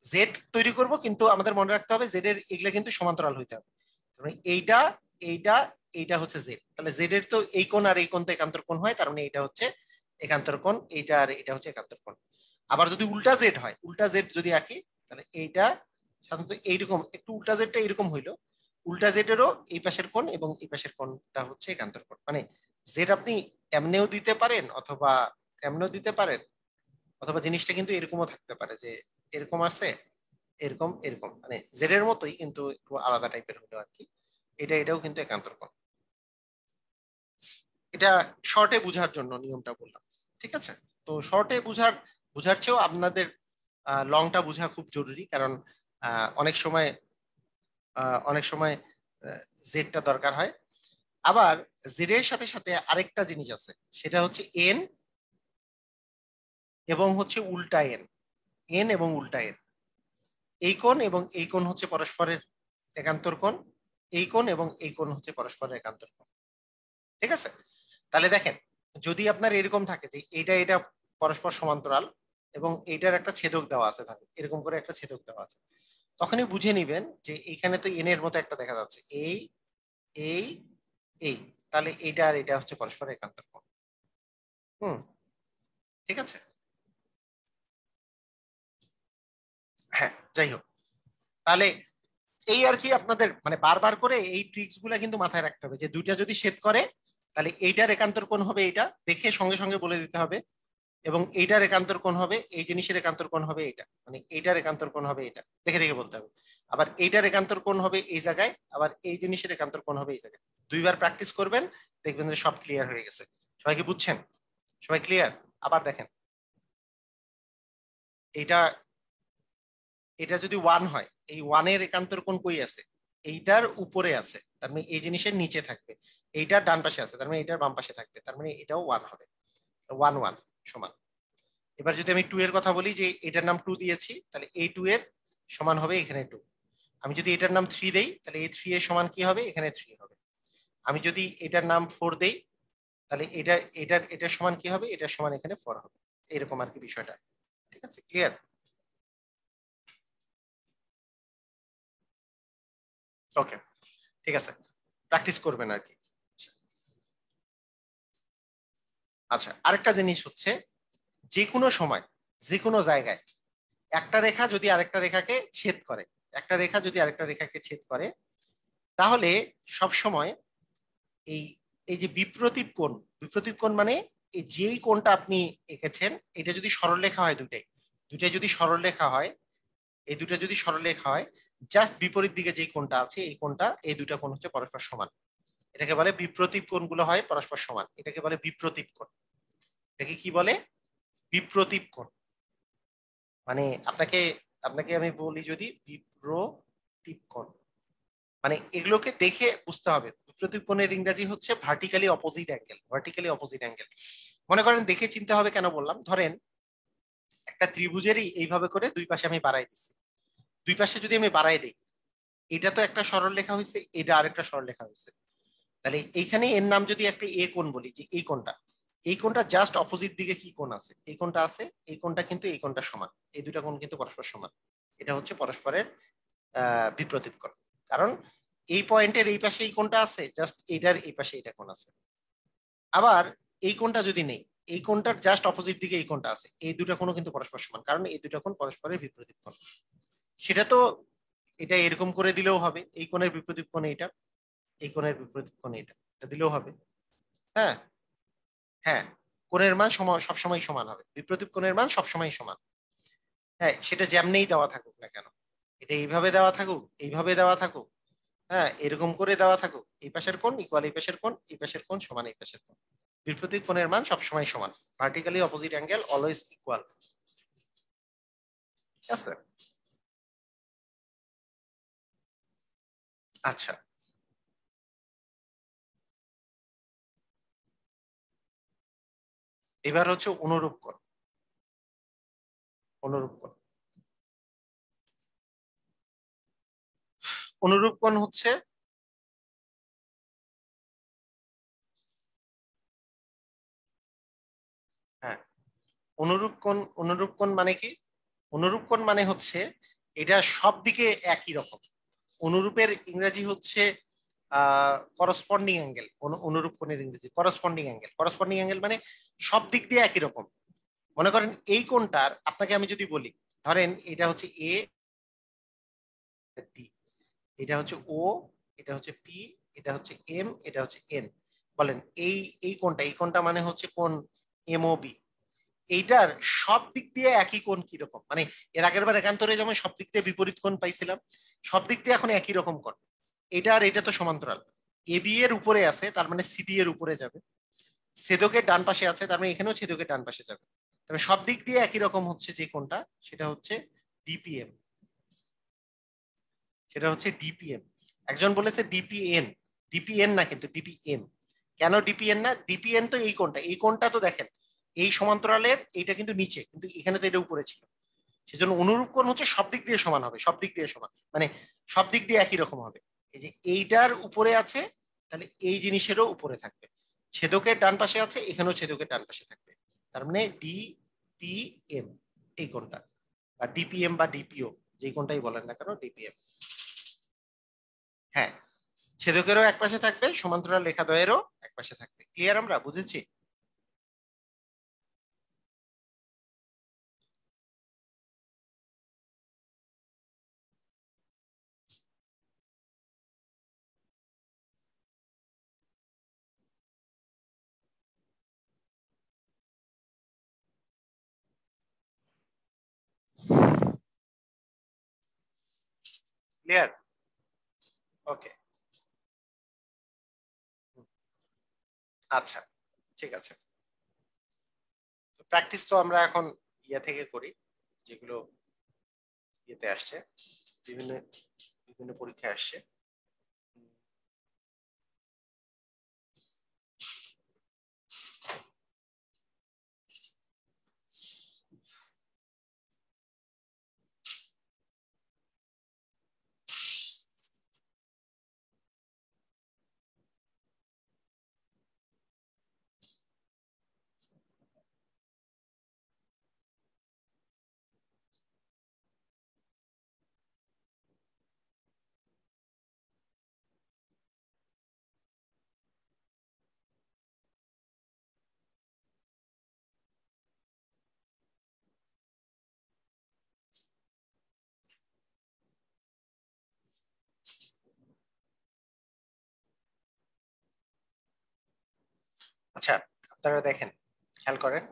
জেড তৈরি করব, কিন্তু আমাদের মনে রাখতে হবে জেড এর এগুলা কিন্তু সমান্তরাল হইতে হবে। এইটা এইটা এইটা হচ্ছে জেড, তাহলে জেড এর তো এই কোণ আর এই কোণ তো একান্তর কোণ হয়, তার মানে এটা হচ্ছে একান্তর কোণ, এইটা আর এটা হচ্ছে একান্তর কোণ। আবার যদি উল্টা জেড হয়, উল্টা জেড যদি আঁকি, তাহলে এইটা সাধারণত এইরকম, একটু উল্টা জেডটা এরকম হইলো, উল্টা জেডেরও এই পাশের কোণ এবং এই পাশের কোণটা হচ্ছে একান্তর কোণ। মানে জেড আপনি এমনেও দিতে পারেন অথবা এমনেও দিতে পারেন, অথবা জিনিসটা কিন্তু এরকমও থাকতে পারে যে এরকম আছে, এরকম এরকম, মানে জেড এর মতোই কিন্তু একটু আলাদা টাইপের হলো আর কি। এটাও কিন্তু একান্তর কোণ। এটা শর্টে বুঝার জন্য নিয়মটা বললাম, ঠিক আছে? তো শর্টে বুঝার চেয়েও আপনাদের লংটা বুঝা খুব জরুরি, কারণ অনেক সময় জেডটা দরকার হয়। আবার জেড এর সাথে সাথে আরেকটা জিনিস আছে, সেটা হচ্ছে এন এবং হচ্ছে উল্টা এন এবং উল্টা এন, এই কোণ এবং এই কোণ হচ্ছে পরস্পরের একান্তর কোণ, এই কোণ এবং এই কোণ হচ্ছে পরস্পরের একান্তর কোণ। ঠিক আছে? তাহলে দেখেন যদি আপনার এরকম থাকে যে এটা পরস্পর সমান্তরাল এবং এইটার একটা ছেদক দেওয়া আছে, থাকে এরকম করে একটা ছেদক দেওয়া আছে, তখনই বুঝে নিবেন যে এইখানে তো এন এর মতো একটা দেখা যাচ্ছে, এই এই এই, তাহলে এইটা আর এটা হচ্ছে পরস্পরের একান্তর কোণ। ঠিক আছে, হ্যাঁ যাই হোক, তাহলে এই আর কি আপনাদের মানে বারবার করে এই ট্রিক্স গুলা কিন্তু মাথায় রাখতে হবে যে দুইটা যদি ছেদ করে তাহলে এইটার একান্তর কোণ হবে এইটা, দেখে সঙ্গে সঙ্গে বলে দিতে হবে। এবং এইটার একান্তর কোণ হবে, এই জিনিসের একান্তর কোণ হবে এটা, মানে এইটার একান্তর কোণ হবে এটা, দেখে দেখে বলতে হবে। আবার এইটার একান্তর কোণ হবে এই জায়গায়, আবার এই জিনিসের একান্তর কোণ হবে এই জায়গায়। দুইবার প্র্যাকটিস করবেন, দেখবেন যে সব ক্লিয়ার হয়ে গেছে। সবাই কি বুঝছেন? সবাই ক্লিয়ার? আবার দেখেন, এইটা এটা যদি 1 হয়, এই 1 এর একান্তর কোণ কই আছে? এইটার উপরে আছে, তার মানে এই জিনিসের নিচে থাকবে। এইটার ডান পাশে আছে, তার মানে এইটার বাম পাশে থাকবে, তার মানে এটাও 1 হবে। 1 1 সমান। এবার যদি আমি 2 এর কথা বলি, যে এটার নাম 2 দিয়েছি, তাহলে এই 2 এর সমান হবে এখানে 2। আমি যদি এটার নাম 3 দেই, তাহলে এই 3 এর সমান কি হবে? এখানে 3 হবে। আমি যদি এটার নাম 4 দেই, তাহলে এটার সমান কি হবে? এটার সমান এখানে 4 হবে। এরকম আর কি বিষয়টা। ঠিক আছে, ক্লিয়ার? ওকে, ঠিক আছে, প্র্যাকটিস করবেন আর কি। আচ্ছা, আরেকটা জিনিস হচ্ছে, যে কোনো সময় যে কোনো জায়গায় একটা রেখা যদি আরেকটা রেখাকে ছেদ করে, একটা রেখা যদি আরেকটা রেখাকে ছেদ করে, তাহলে সব সময় এই এই যে বিপ্রতীপ কোণ মানে এই যেই কোণটা আপনি এঁকেছেন, এটা যদি সরলরেখা হয়, দুটাই যদি সরলরেখা হয়, এই দুটো যদি সরলরেখা হয়, জাস্ট বিপরীত দিকে যেই কোণটা আছে, এই কোণটা, এই দুটা কোণ হচ্ছে পরস্পর সমান। এটাকে বলে বিপ্রতীপ কোণগুলো হয় পরস্পর সমান, এটাকে বলে বিপ্রতীপ কোণ। এটাকে কি বলে? বিপ্রতীপ কোণ। মানে আপনাকে আপনাকে আমি বলি, যদি বিপ্রতীপ কোণ মানে এগুলোকে দেখে বুঝতে হবে। বিপ্রতীপ কোণের ইংরেজি হচ্ছে vertically opposite angle. Vertically opposite angle মনে করেন, দেখে চিনতে হবে। কেন বললাম? ধরেন একটা ত্রিভুজেরই এইভাবে করে দুই পাশে আমি বাড়াই দিচ্ছি, দুই পাশে যদি আমি বাড়াই দিই, এটা তো একটা সরল রেখা হয়েছে, এটা আরেকটা সরল রেখা হয়েছে। তাহলে এইখানে এর নাম যদি একটা এ কোণ বলি, যে এই কোণটা জাস্ট অপোজিট দিকে কি কোণ আছে? এই কোণটা আছে, এই কোণটা কিন্তু এই কোণটা সমান, এই দুটা কোণ কিন্তু পরস্পর সমান। এটা হচ্ছে পরস্পরের বিপ্রতীপ কোণ। কারণ এই পয়েন্টের এই পাশে এই কোণটা আছে, জাস্ট এটার এই পাশে এটা কোণ আছে। আবার এই কোণটা যদি নেই, এই কোণটার জাস্ট অপোজিট দিকে এই কোণটা আছে, এই দুটা কোণ কিন্তু পরস্পর সমান, কারণ এই দুটা কোণ পরস্পরের বিপ্রতীপ কোণ। সেটা তো এটা এরকম করে দিলেও হবে, এই কোণের বিপ্রতীপ কোণ এটা, এই কোণের বিপরীত কোণ এটা দিলেও হবে। হ্যাঁ, হ্যাঁ, কোণের মান সবসময় সমান হবে, বিপরীত কোণের মান সবসময় সমান। হ্যাঁ, সেটা যেমনেই দেওয়া থাকুক না কেন, এটা এইভাবে দেওয়া থাকুক, এইভাবে দেওয়া থাকুক, হ্যাঁ এরকম করে দেওয়া থাকুক, এই পাশের কোণ ইকুয়াল এই পাশের কোণ, এই পাশের কোণ সমান এই পাশের কোণ, বিপরীত কোণের মান সবসময় সমান। Vertically opposite angle always equal. ঠিক আছে? আচ্ছা, এবার হচ্ছে অনুরূপ কোণ। অনুরূপ কোণ অনুরূপ কোণ হচ্ছে, হ্যাঁ, অনুরূপ কোণ মানে কি? অনুরূপ কোণ মানে হচ্ছে এটা সব দিকে একই রকম। অনুরূপের ইংরেজি হচ্ছে করসপন্ডিং অ্যাঙ্গেল। অনুরূপ কোণের ইংরেজি করসপন্ডিং অ্যাঙ্গেল। করসপন্ডিং অ্যাঙ্গেল মানে সব দিক দিয়ে একই রকম। মনে করেন এই কোণটার, আপনাকে আমি যদি বলি, ধরেন এটা হচ্ছে এ, ডি, এটা হচ্ছে ও, এটা হচ্ছে পি, এটা হচ্ছে এম, এটা হচ্ছে এন। বলেন এই কোণটা মানে হচ্ছে কোণ এমওবি। এইটার সব দিক দিয়ে একই কোণ কিরকম? মানে এর আগের বার একান্তরে যেমন সব দিক দিয়ে বিপরীত কোণ পাইছিলাম, সব দিক দিয়ে এখন একই রকম কোণ। এটা আর এটা তো সমান্তরাল, এবি এর উপরে আছে, তার মানে সিডি এর উপরে যাবে। ছেদকের ডান পাশে আছে, তার মানে এখানেও ছেদকের ডান পাশে যাবে। তবে সব দিক দিয়ে একই রকম হচ্ছে যে কোণটা, সেটা হচ্ছে ডিপিএম। সেটা হচ্ছে ডিপিএম। একজন বলেছে ডিপিএন, ডিপিএন না কিন্তু ডিপিএম। কেন ডিপিএন না? ডিপিএন তো এই কোণটা তো দেখেন, এই সমান্তরালের এইটা কিন্তু নিচে, কিন্তু এখানে তো এটা উপরে ছিল। সেজন্য অনুরূপ কোণ হচ্ছে সব দিক দিয়ে সমান হবে, সব দিক দিয়ে সমান মানে সব দিক দিয়ে একই রকম হবে। এই যে এইটার উপরে আছে, তাহলে এই জিনিসেরও উপরে থাকবে। ছেদকের ডান পাশে আছে, এখানেও ছেদকের ডান পাশে থাকবে। তার মানে ডিপিএম এই কোণটা, বা ডিপিএম বা ডিপিও যে কোনটাই বলেন না কেন, ডিপিএম। হ্যাঁ, ছেদকেরও এক পাশে থাকবে, সমান্তরাল রেখাদ্বয়েরও এক পাশে থাকবে। ক্লিয়ার? আমরা বুঝেছি? ক্লিয়ার? ওকে, আচ্ছা, ঠিক আছে। প্র্যাকটিস তো আমরা এখন ইয়ে থেকে করি, যেগুলো ইয়েতে আসছে, বিভিন্ন বিভিন্ন পরীক্ষায় আসছে। আচ্ছা, আপনারা দেখেন, খেয়াল করেন।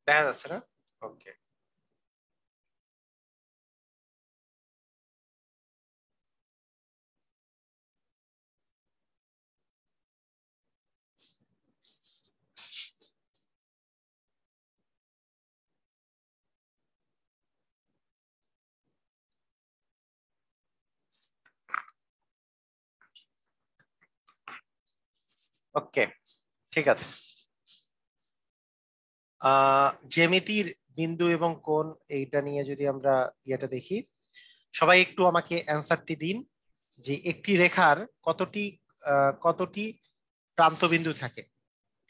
দেখা যাচ্ছে না? ওকে, ওকে, ঠিক আছে। জ্যামিতির বিন্দু এবং কোণ, এইটা নিয়ে যদি আমরা ইয়েটা দেখি, সবাই একটু আমাকে অ্যান্সারটি দিন যে একটি রেখার কতটি প্রান্ত বিন্দু থাকে।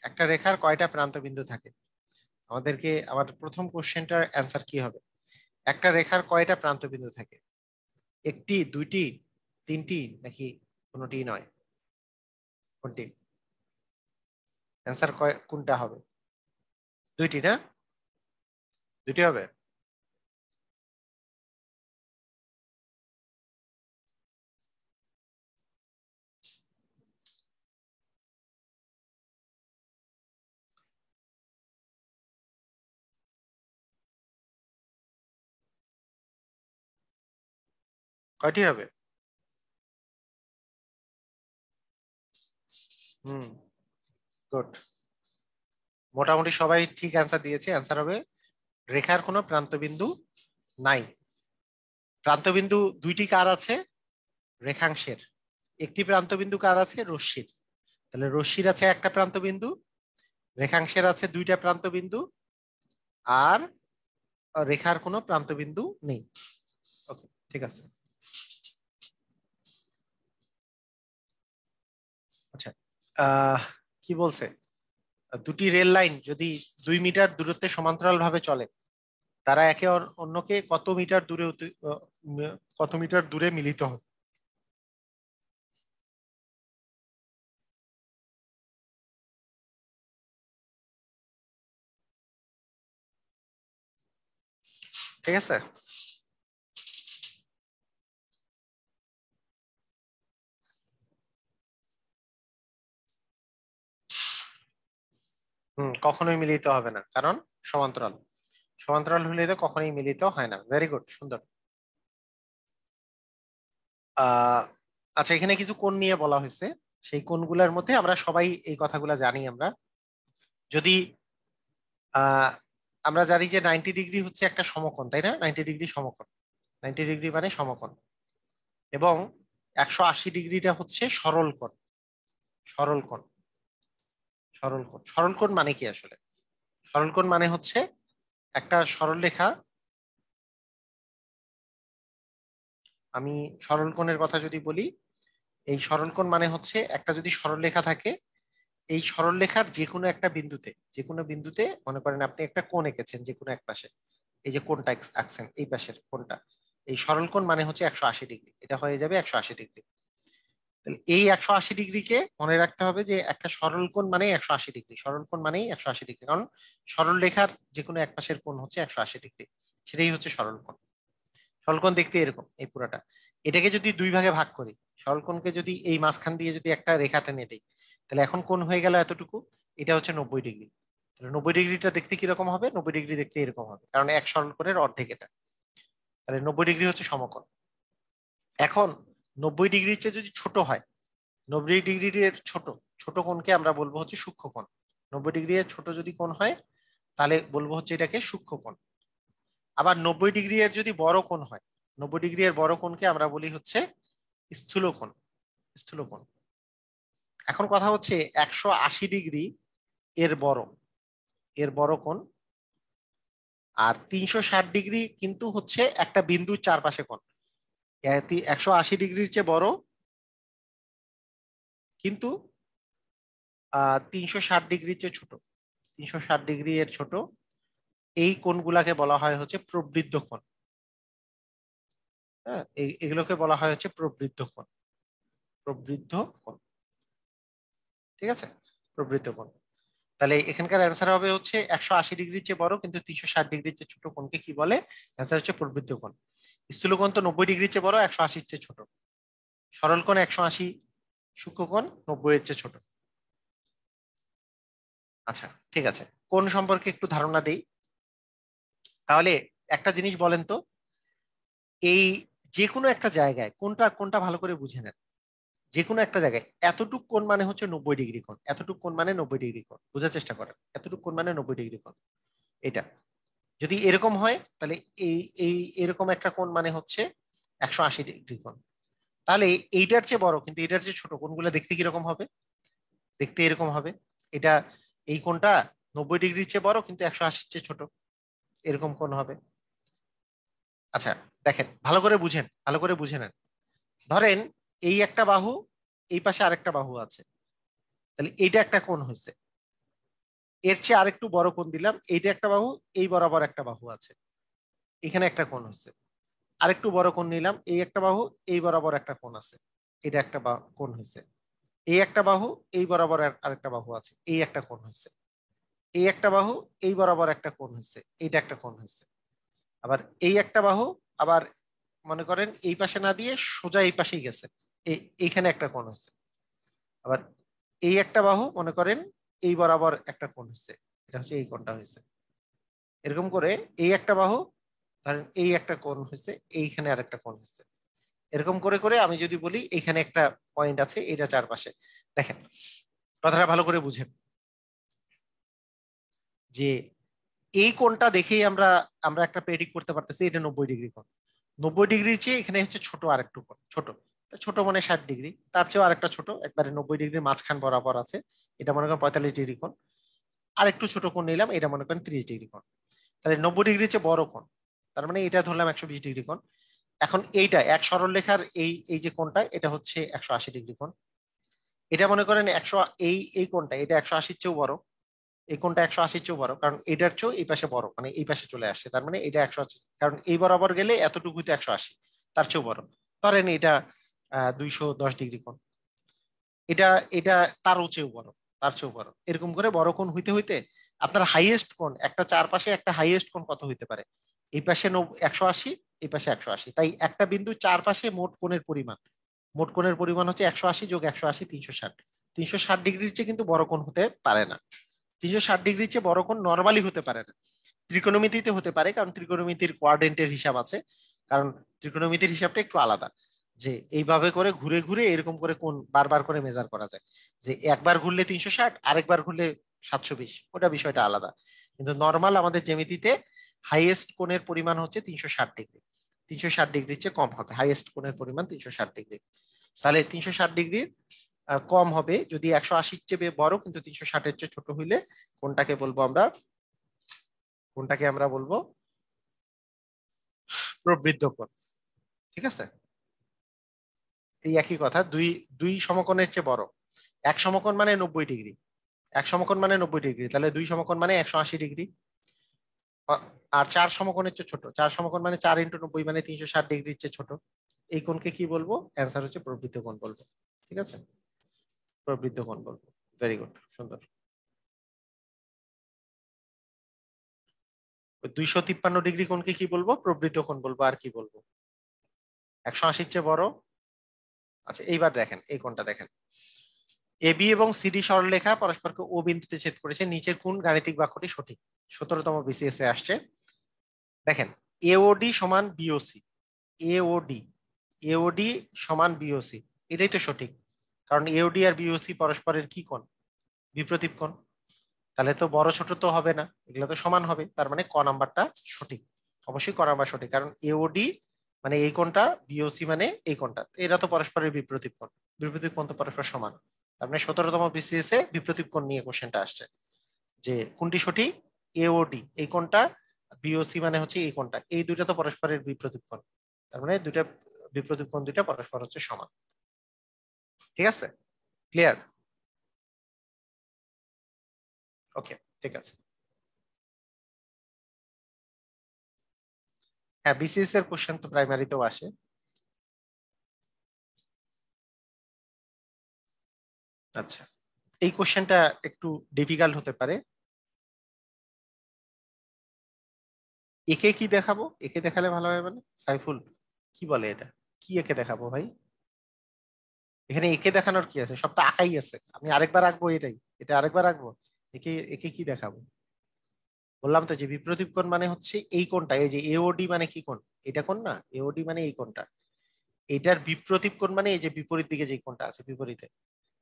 একটা রেখার কয়টা প্রান্ত বিন্দু থাকে? আমাদেরকে আমার প্রথম কোশ্চেনটার অ্যান্সার কি হবে? একটা রেখার কয়টা প্রান্ত বিন্দু থাকে? একটি, দুইটি, তিনটি, নাকি কোনোটি নয়? কোনটি অ্যান্সার কোনটা হবে? দুইটি না? দুইটি হবে? কয়টি হবে? হুম, গুড। মোটামুটি সবাই ঠিক অ্যান্সার দিয়েছে। অ্যান্সার হবে রেখার কোনো প্রান্তবিন্দু নাই। প্রান্তবিন্দু দুইটি কার আছে? রেখাংশের। একটি প্রান্তবিন্দু কার আছে? রশ্মির। তাহলে রশ্মির আছে একটা প্রান্তবিন্দু, রেখাংশের আছে দুইটা প্রান্তবিন্দু, আর রেখার কোনো প্রান্তবিন্দু নেই। ওকে, ঠিক আছে। আচ্ছা, কি বলছে? দুটি রেল লাইন যদি 2 মিটার দূরত্বে সমান্তরাল ভাবে চলে, তারা একে অন্যকে কত মিটার দূরে মিলিত হয়? ঠিক আছে। কখনোই মিলিত হবে না, কারণ সমান্তরাল। সমান্তরাল হলে তো কখনোই মিলিত হয় না। ভেরি গুড, সুন্দর। আহ আচ্ছা, এখানে কিছু কোণ নিয়ে বলা হয়েছে। সেই কোণগুলোর মধ্যে আমরা সবাই এই কথাগুলো জানি। আমরা যদি আহ আমরা জানি যে 90 ডিগ্রি হচ্ছে একটা সমকোণ, তাই না? 90 ডিগ্রি সমকোণ। 90 ডিগ্রি মানে সমকোণ। এবং 180 ডিগ্রিটা হচ্ছে সরল কোণ। সরল কোণ। সরল কোণ, সরল কোণ মানে কি আসলে? সরল কোণ মানে হচ্ছে একটা সরল রেখা। আমি সরল কোণের কথা যদি বলি, এই সরল কোণ মানে হচ্ছে একটা যদি সরল রেখা থাকে, এই সরলরেখার যে কোনো একটা বিন্দুতে মনে করেন আপনি একটা কোণ এঁকেছেন যে কোনো এক পাশে, এই যে কোণটা আঁকছেন এই পাশের কোণটা, এই সরল কোণ মানে হচ্ছে 180 ডিগ্রি, এটা হয়ে যাবে 180 ডিগ্রি। তাহলে এই 180 ডিগ্রিকে মনে রাখতে হবে যে একটা সরল কোণ মানে 180 ডিগ্রি, সরল কোণ মানেই 180 ডিগ্রি, কারণ সরল রেখার যে কোনো এক পাশের কোণ হচ্ছে 180 ডিগ্রি, সেটাই হচ্ছে সরল কোণ। সরল কোণ দেখতে এরকম এই পুরাটা। এটাকে যদি দুই ভাগে ভাগ করি, সরল কোণকে যদি এই মাঝখান দিয়ে যদি একটা রেখা টেনে দেই, তাহলে এখন কোণ হয়ে গেল এতটুকু, এটা হচ্ছে 90 ডিগ্রি। তাহলে 90 ডিগ্রিটা দেখতে কিরকম হবে? 90 ডিগ্রি দেখতে এরকম হবে, কারণ এক সরল কোণের অর্ধেক এটা। তাহলে 90 ডিগ্রি হচ্ছে সমকোণ। এখন 90 ডিগ্রির চেয়ে যদি ছোট হয়, 90 ডিগ্রির ছোট ছোট কোণকে আমরা বলবো হচ্ছে সূক্ষ্মকোণ। 90 ডিগ্রি এর ছোট যদি কোণ হয় তাহলে বলবো হচ্ছে এটাকে সূক্ষ্মকোণ। আবার 90 ডিগ্রি এর যদি বড় কোণ হয়, 90 ডিগ্রি এর বড় কোণকে আমরা বলি হচ্ছে স্থূলকোণ। স্থূলকোণ। এখন কথা হচ্ছে 180 ডিগ্রি এর বড় কোণ, আর 360 ডিগ্রি কিন্তু হচ্ছে একটা বিন্দুর চারপাশে কোণ। 180 ডিগ্রির চেয়ে বড়, কিন্তু 360 ডিগ্রির চেয়ে ছোট। 360 ডিগ্রি এর ছোট। এই কোণগুলাকে বলা হয় হচ্ছে প্রবৃদ্ধ কোণ। হ্যাঁ, এগুলোকে বলা হয় হচ্ছে প্রবৃদ্ধ কোণ। প্রবৃদ্ধ কোণ। ঠিক আছে, প্রবৃদ্ধ কোণ। তাহলে এখানকার অ্যান্সার হবে হচ্ছে 180 ডিগ্রির চেয়ে বড় কিন্তু 360 ডিগ্রির চেয়ে ছোট কোণকে কি বলে? অ্যান্সার হচ্ছে প্রবৃদ্ধ কোণ। স্থূলকোণ তো 90 ডিগ্রির চেয়ে বড়, 180 চেয়ে ছোট। সরল কোণ 180, সূক্ষ্মকোণ 90 এর চেয়ে ছোট। আচ্ছা, ঠিক আছে, কোণ সম্পর্কে একটু ধারণা দেই। তাহলে একটা জিনিস বলেন তো, এই যে কোনো একটা জায়গায় কোনটা কোনটা ভালো করে বুঝে নেন। যে কোনো একটা জায়গায় এতটুক কোণ মানে হচ্ছে 90 ডিগ্রি কোণ, এতটুক কোণ মানে 90 ডিগ্রি কোণ, বোঝার চেষ্টা করেন। এতটুক কোণ মানে 90 ডিগ্রি কোণ। এটা যদি এরকম হয় তাহলে এই এই এরকম একটা কোণ মানে হচ্ছে 180 ডিগ্রি কোণ। তাহলে এইটার চেয়ে বড় কিন্তু এটার চেয়ে ছোট কোণগুলো দেখতে কিরকম হবে? দেখতে এরকম হবে। এটা এই কোণটা 90 ডিগ্রির চেয়ে বড় কিন্তু 180 চেয়ে ছোট, এরকম কোণ হবে। আচ্ছা, দেখেন ভালো করে বুঝেন, ভালো করে বুঝে নেন। ধরেন এই একটা বাহু, এই পাশে আরেকটা বাহু আছে, তাহলে এইটা একটা কোণ হয়েছে। এর চেয়ে আরেকটু বড় কোণ দিলাম, এইটা একটা বাহু, এই বরাবর একটা বাহু আছে, এখানে একটা কোণ হয়েছে। আরেকটু বড় কোণ নিলাম, এই একটা বাহু, এই বরাবর একটা কোণ আছে, এটা একটা কোণ হয়েছে। এই একটা বাহু, এই বরাবর আরেকটা বাহু আছে, এই একটা কোণ হয়েছে। এই একটা বাহু, এই বরাবর একটা কোণ হয়েছে, এইটা একটা কোণ হয়েছে। আবার এই একটা বাহু, আবার মনে করেন এই পাশে না দিয়ে সোজা এই পাশেই গেছে, এইখানে একটা কোণ হয়েছে। আবার এই একটা বাহু মনে করেন এই বরাবর একটা কোণ হয়েছে, এটা হচ্ছে এই কোণটা হয়েছে। এরকম করে এই একটা বাহু ধরেন এই একটা কোণ হয়েছে, এইখানে আরেকটা কোণ হয়েছে। এরকম করে করে আমি যদি বলি এইখানে একটা পয়েন্ট আছে, এটা চারপাশে। দেখেন কথাটা ভালো করে বুঝেন যে এই কোণটা দেখেই আমরা আমরা একটা প্রেডিক্ট করতে পারতেছি এটা 90 ডিগ্রি কোণ। 90 ডিগ্রির চেয়ে এখানে হচ্ছে ছোট আরেকটু কোণ, ছোট। ছোট মানে 60 ডিগ্রি, তার চেয়েও আরেকটা ছোট, একবারে 90 ডিগ্রির মাঝখান বরাবর আছে, এটা মনে করেন 45 ডিগ্রি কোণ। আরেকটু ছোট কোণ নিলাম, এটা মনে করেন 30 ডিগ্রি কোণ। তাহলে 90 ডিগ্রির চেয়ে বড় কোণ, তার মানে এটা ধরলাম 120 ডিগ্রি কোণ। এখন এইটা এক সরল রেখার এই এই যে কোণটা, এটা হচ্ছে 180 ডিগ্রি কোণ। এটা মনে করেন 100, এই কোণটা এটা 180 চেয়েও বড়। এই কোণটা 180 চেয়েও বড়, কারণ এটার চেয়েও এই পাশে বড়, মানে এই পাশে চলে আসছে, তার মানে এটা 180, কারণ এই বরাবর গেলে এতটুকু তো 180, তার চেয়েও বড়। ধরেন এটা 210 ডিগ্রি কোণ। এটা এটা তারও চেয়েও বড়, তার চেয়েও বড়। এরকম করে বড় কোণ হইতে হইতে আপনার হাইয়েস্ট কোণ একটা চারপাশে একটা হাইয়েস্ট কোণ কত হইতে পারে? এই পাশে 180, এই পাশে 180, তাই একটা বিন্দু চারপাশে মোট কোণের পরিমাণ, মোট কোণের পরিমাণ হচ্ছে 180 যোগ 180, 360। 360 ডিগ্রির চেয়ে কিন্তু বড় কোণ হতে পারে না। 360 ডিগ্রির চেয়ে বড় কোণ নরমালি হতে পারে না। ত্রিকোণমিতিতে হতে পারে, কারণ ত্রিকোণমিতির কোয়াড্রেন্টের হিসাব আছে। কারণ ত্রিকোণমিতির হিসাবটা একটু আলাদা, যে এইভাবে করে ঘুরে ঘুরে এরকম করে কোণ বারবার করে মেজার করা যায়। যে একবার ঘুরলে 360, আরেকবার ঘুরলে 720, ওটা বিষয়টা আলাদা। কিন্তু নর্মাল আমাদের জ্যামিতিতে হাইয়েস্ট কোণের পরিমাণ হচ্ছে 360 ডিগ্রি। 360 ডিগ্রির চেয়ে কম হবে, হাইয়েস্ট কোণের পরিমাণ 360 ডিগ্রি। তাহলে 360 ডিগ্রির কম হবে যদি 180 চেয়ে বড় কিন্তু 360-এর চেয়ে ছোট হইলে কোনটাকে বলবো আমরা? কোনটাকে আমরা বলবো প্রবৃদ্ধ কোণ। ঠিক আছে, এই একই কথা। দুই দুই সমকোণের চেয়ে বড়। এক সমকোণ মানে 90 ডিগ্রি, এক সমকোণ মানে 90 ডিগ্রি, তাহলে 2 সমকোণ মানে 180 ডিগ্রি। আর 4 সমকোণের চেয়ে ছোট, 4 সমকোণ মানে 4 × 90 মানে 360 ডিগ্রির চেয়ে ছোট। এই কোণকে কি বলবো? অ্যান্সার হচ্ছে প্রবৃদ্ধ কোণ বলবো। ঠিক আছে, প্রবৃদ্ধ কোণ বলবো। ভেরি গুড, সুন্দর। 253 ডিগ্রি কোণকে কি বলবো? প্রবৃদ্ধ কোণ বলবো। আর কি বলবো? 180 চেয়ে বড়। আচ্ছা এইবার দেখেন এই কোণটা দেখেন, এবি এবং সিডি সরলরেখা পরস্পরকে ও বিন্দুতে ছেদ করেছে, নিচের কোন গাণিতিক বাক্যটি সঠিক? 17তম বিসিএস এ আসছে। দেখেন এওডি সমান বিওসি, এওডি এওডি সমান বিওসি, এটাই তো সঠিক, কারণ এওডি আর বিওসি পরস্পরের কি কোণ? বিপ্রতীপ কোণ। তাহলে তো বড় ছোট তো হবে না, এগুলো তো সমান হবে, তার মানে ক নাম্বারটা সঠিক। অবশ্যই ক নাম্বার সঠিক, কারণ এওডি মানে এই কোণটা, বিওসি মানে এই কোণটা, এরা তো পরস্পরের বিপ্রতীপ কোণ, বিপ্রতীপ কোণ তো পরস্পর সমান। তার মানে 17তম বিসিএস এ বিপ্রতীপ কোণ নিয়ে কোশ্চেনটা আসছে, যে কোনটি সঠিক? এওডি এই কোণটা, বিওসি মানে হচ্ছে এই কোণটা, এই দুইটা তো পরস্পরের বিপ্রতীপ কোণ, তার মানে দুইটা বিপ্রতীপ কোণ দুইটা পরস্পর হচ্ছে সমান। ঠিক আছে, ক্লিয়ার? ওকে, ঠিক আছে। হ্যাঁ, বিসিএস এর কোশ্চেন তো প্রাইমারিতেও আসে। আচ্ছা, এই কোশ্চেনটা একটু ডিফিকাল্ট হতে পারে। একে কি দেখাবো? একে দেখালে ভালো হবে মানে? সাইফুল কি বলে এটা? কি একে দেখাবো ভাই? এখানে একে দেখানোর কি আছে? সব তো আঁকাই আছে, আমি আরেকবার আঁকবো এটাই, এটা আরেকবার আঁকবো। একে একে কি দেখাবো? বললাম তো যে বিপ্রতীপ কোণ মানে হচ্ছে এই কোণটা, এই যে এওডি মানে কি কোণ? এটা কোণ না, এওডি মানে এই কোণটা, এটার বিপ্রতীপ কোণ মানে এই যে বিপরীত দিকে যে কোণটা আছে বিপরীতে,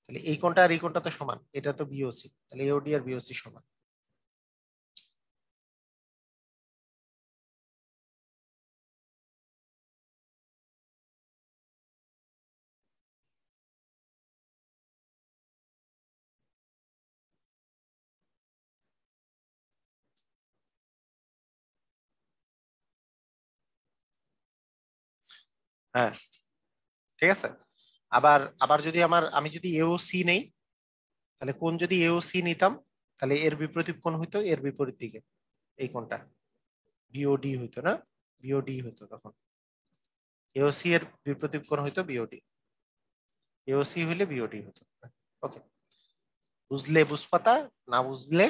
তাহলে এই কোণটা আর এই কোণটা তো সমান, এটা তো বিওসি, তাহলে এওডি আর বিওসি সমান। হ্যাঁ, ঠিক আছে। আবার আবার যদি আমি যদি এও সি নেই, তাহলে কোণ যদি এও সি নিতাম, তাহলে এর বিপরীত কোণ হইতো এর বিপরীত দিকে এই কোণটা, বিওডি হইতো না, বিওডি হইতো তখন। এওসি এর বিপরীত কোণ হইতো বিওডি, এওসি হইলে বিওডি হতো। ওকে, বুঝলে বুঝপাতা, না বুঝলে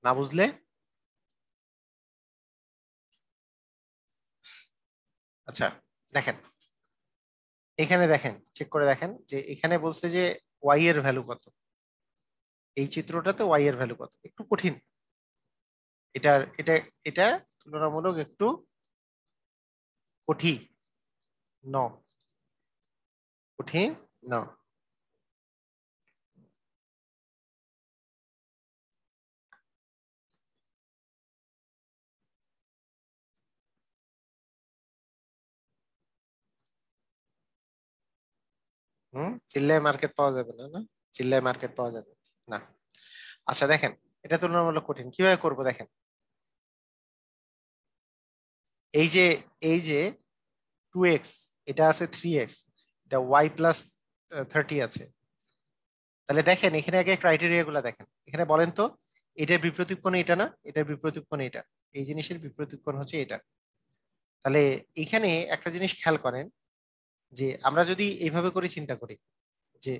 না বুঝলে। আচ্ছা দেখেন, এখানে দেখেন, চেক করে দেখেন যে এখানে বলছে যে ওয়াই এর ভ্যালু কত, এই চিত্রটাতে ওয়াই এর ভ্যালু কত, একটু কঠিন। এটার এটা এটা তুলনামূলক একটু কঠিন, ন কঠিন, ন। চিল্লায় মার্কেট পাওয়া যাবে না, না চিল্লায় মার্কেট পাওয়া যাবে না। আচ্ছা দেখেন, এটা তুলনামূলক কঠিন, কিভাবে করব দেখেন। এই যে এই যে 2x, এটা আছে 3x, এটা y+30 আছে। তাহলে দেখেন এখানে আগে ক্রাইটেরিয়া গুলা দেখেন, এখানে বলেন তো এটার বিপরীত কোণ এটা না, এটার বিপরীত কোণ এটা, এই জিনিসের বিপরীত কোণ হচ্ছে এটা। তাহলে এখানে একটা জিনিস খেয়াল করেন, যে আমরা যদি এইভাবে করে চিন্তা করি যে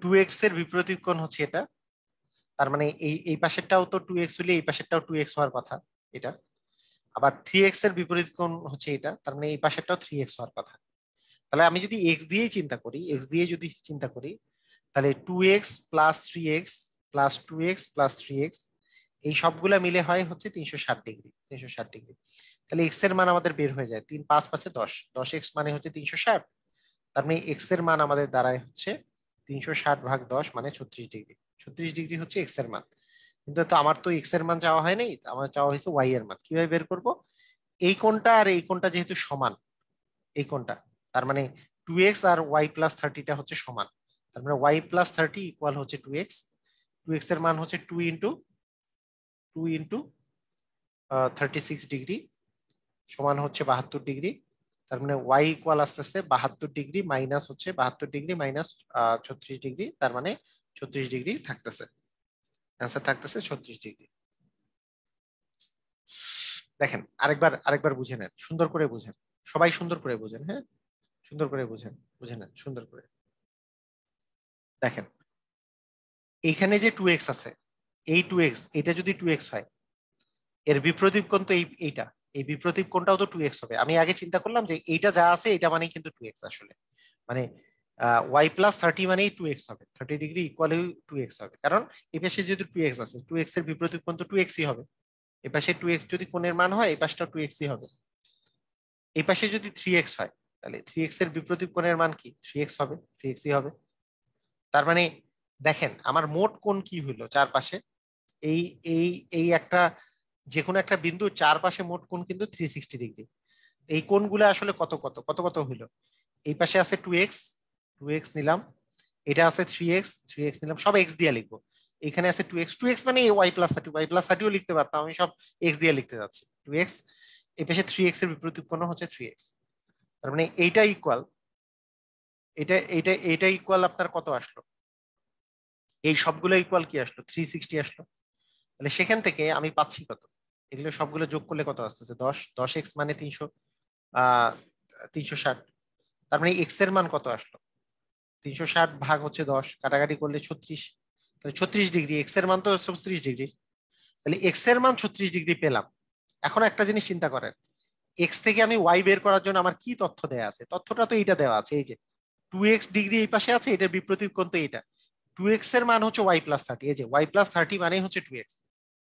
2x এর বিপরীত কোণ হচ্ছে এটা, তার মানে এই এই পাশেরটাও তো 2x হলে এই পাশেরটাও 2x হওয়ার কথা এটা। আবার 3x এর বিপরীত কোণ হচ্ছে এটা, তার মানে এই পাশেরটাও 3x হওয়ার কথা। তাহলে আমি যদি এক্স দিয়েই চিন্তা করি, এক্স দিয়ে যদি চিন্তা করি, তাহলে 2x + 3x + 2x + 3x এই সবগুলা মিলে হয় হচ্ছে 360 ডিগ্রি, 360 ডিগ্রি। তাহলে এক্স এর মান আমাদের বের হয়ে যায় 3 5 5 10, 10x মানে হচ্ছে 360। তার মানে এক্স এর মান আমাদের দাঁড়ায় হচ্ছে 360/10 মানে 36 ডিগ্রি। 36 ডিগ্রি হচ্ছে এক্স এর মান। কিন্তু তো আমার তো এক্স এর মান চাওয়া হয় নাই, আমার চাওয়া হয়েছে ওয়াই এর মান। কিভাবে বের করব? এই কোণটা আর এই কোণটা যেহেতু সমান, এই কোণটা, তার মানে 2x আর y+30টা হচ্ছে সমান, তার মানে y+30 ইকুয়াল হচ্ছে 2x। 2x এর মান হচ্ছে 2 ইন্টু 36 ডিগ্রি সমান হচ্ছে 72 ডিগ্রি। তার মানে ওয়াই ইকুয়াল আসতেছে 72 ডিগ্রি মাইনাস হচ্ছে 72 ডিগ্রি মাইনাস 36 ডিগ্রি, তার মানে 36 ডিগ্রি থাকতেছে, অ্যান্সার থাকতেছে 36 ডিগ্রি। দেখেন আরেকবার বুঝে নেন, সুন্দর করে বুঝেন, সবাই সুন্দর করে বুঝেন, হ্যাঁ সুন্দর করে বুঝেন, বুঝে নেন সুন্দর করে। দেখেন এখানে যে 2x আছে, এই 2x এটা যদি 2x হয়, এর বিপরীত কোণ তো এইটা, এই বিপরীত কোণটাও তো 2x হবে। আমি আগে চিন্তা করলাম যে এইটা যা আছে এটা মানে কিন্তু 2x, আসলে মানে y প্লাস 30 মানেই 2x হবে, 30 ডিগ্রি ইকুয়াল 2x হবে, কারণ এই পাশে যদি 2x আছে, 2x এর বিপরীত কোণ তো 2x ই হবে। এই পাশে 2x যদি কোণের মান হয়, এই পাশটা 2x ই হবে। এই পাশে যদি 3x হয়, তাহলে 3x এর বিপরীত কোণের মান কি 3x হবে, 3x ই হবে। তার মানে দেখেন আমার মোট কোণ কি হইলো চারপাশে, এই এই এই একটা যে কোনো একটা বিন্দু চারপাশে মোট কোণ কিন্তু 360 ডিগ্রি। এই কোণগুলো আসলে কত কত কত কত হইলো, এই পাশে আছে 2x, 2x নিলাম, এটা আছে 3x, 3x নিলাম, সব x দিয়ে লিখবো। এখানে আছে 2x, 2x মানে y প্লাস 30, y প্লাস 30ও লিখতে পারতাম, আমি সব x দিয়ে লিখতে যাচ্ছি। 2x এই পাশে 3x এর বিপরীত কোণ হচ্ছে 3x, তার মানে এইটা ইকুয়াল, এইটা ইকুয়াল আপনার কত আসলো, এই সবগুলো ইকুয়াল কি আসলো 360 আসলো। তাহলে সেখান থেকে আমি পাচ্ছি কত, এগুলো সবগুলো যোগ করলে কত আসতেছে 10, 10x মানে 360, তার মানে x এর মান কত আসলো 360 ভাগ হচ্ছে 10, কাটাকাটি করলে 36, তাহলে 36 ডিগ্রি, x এর মান তো 36 ডিগ্রি, তাহলে x এর মান 36 ডিগ্রি পেলাম। এখন একটা জিনিস চিন্তা করেন, x থেকে আমি y বের করার জন্য আমার কি তথ্য দেয়া আছে, তথ্যটা তো এইটা দেওয়া আছে, এই যে 2x ডিগ্রি এই পাশে আছে, এটার বিপরীত কোণ তো এটা, 2x এর মান হচ্ছে y প্লাস 30, এই যে y প্লাস 30 মানে হচ্ছে 2x,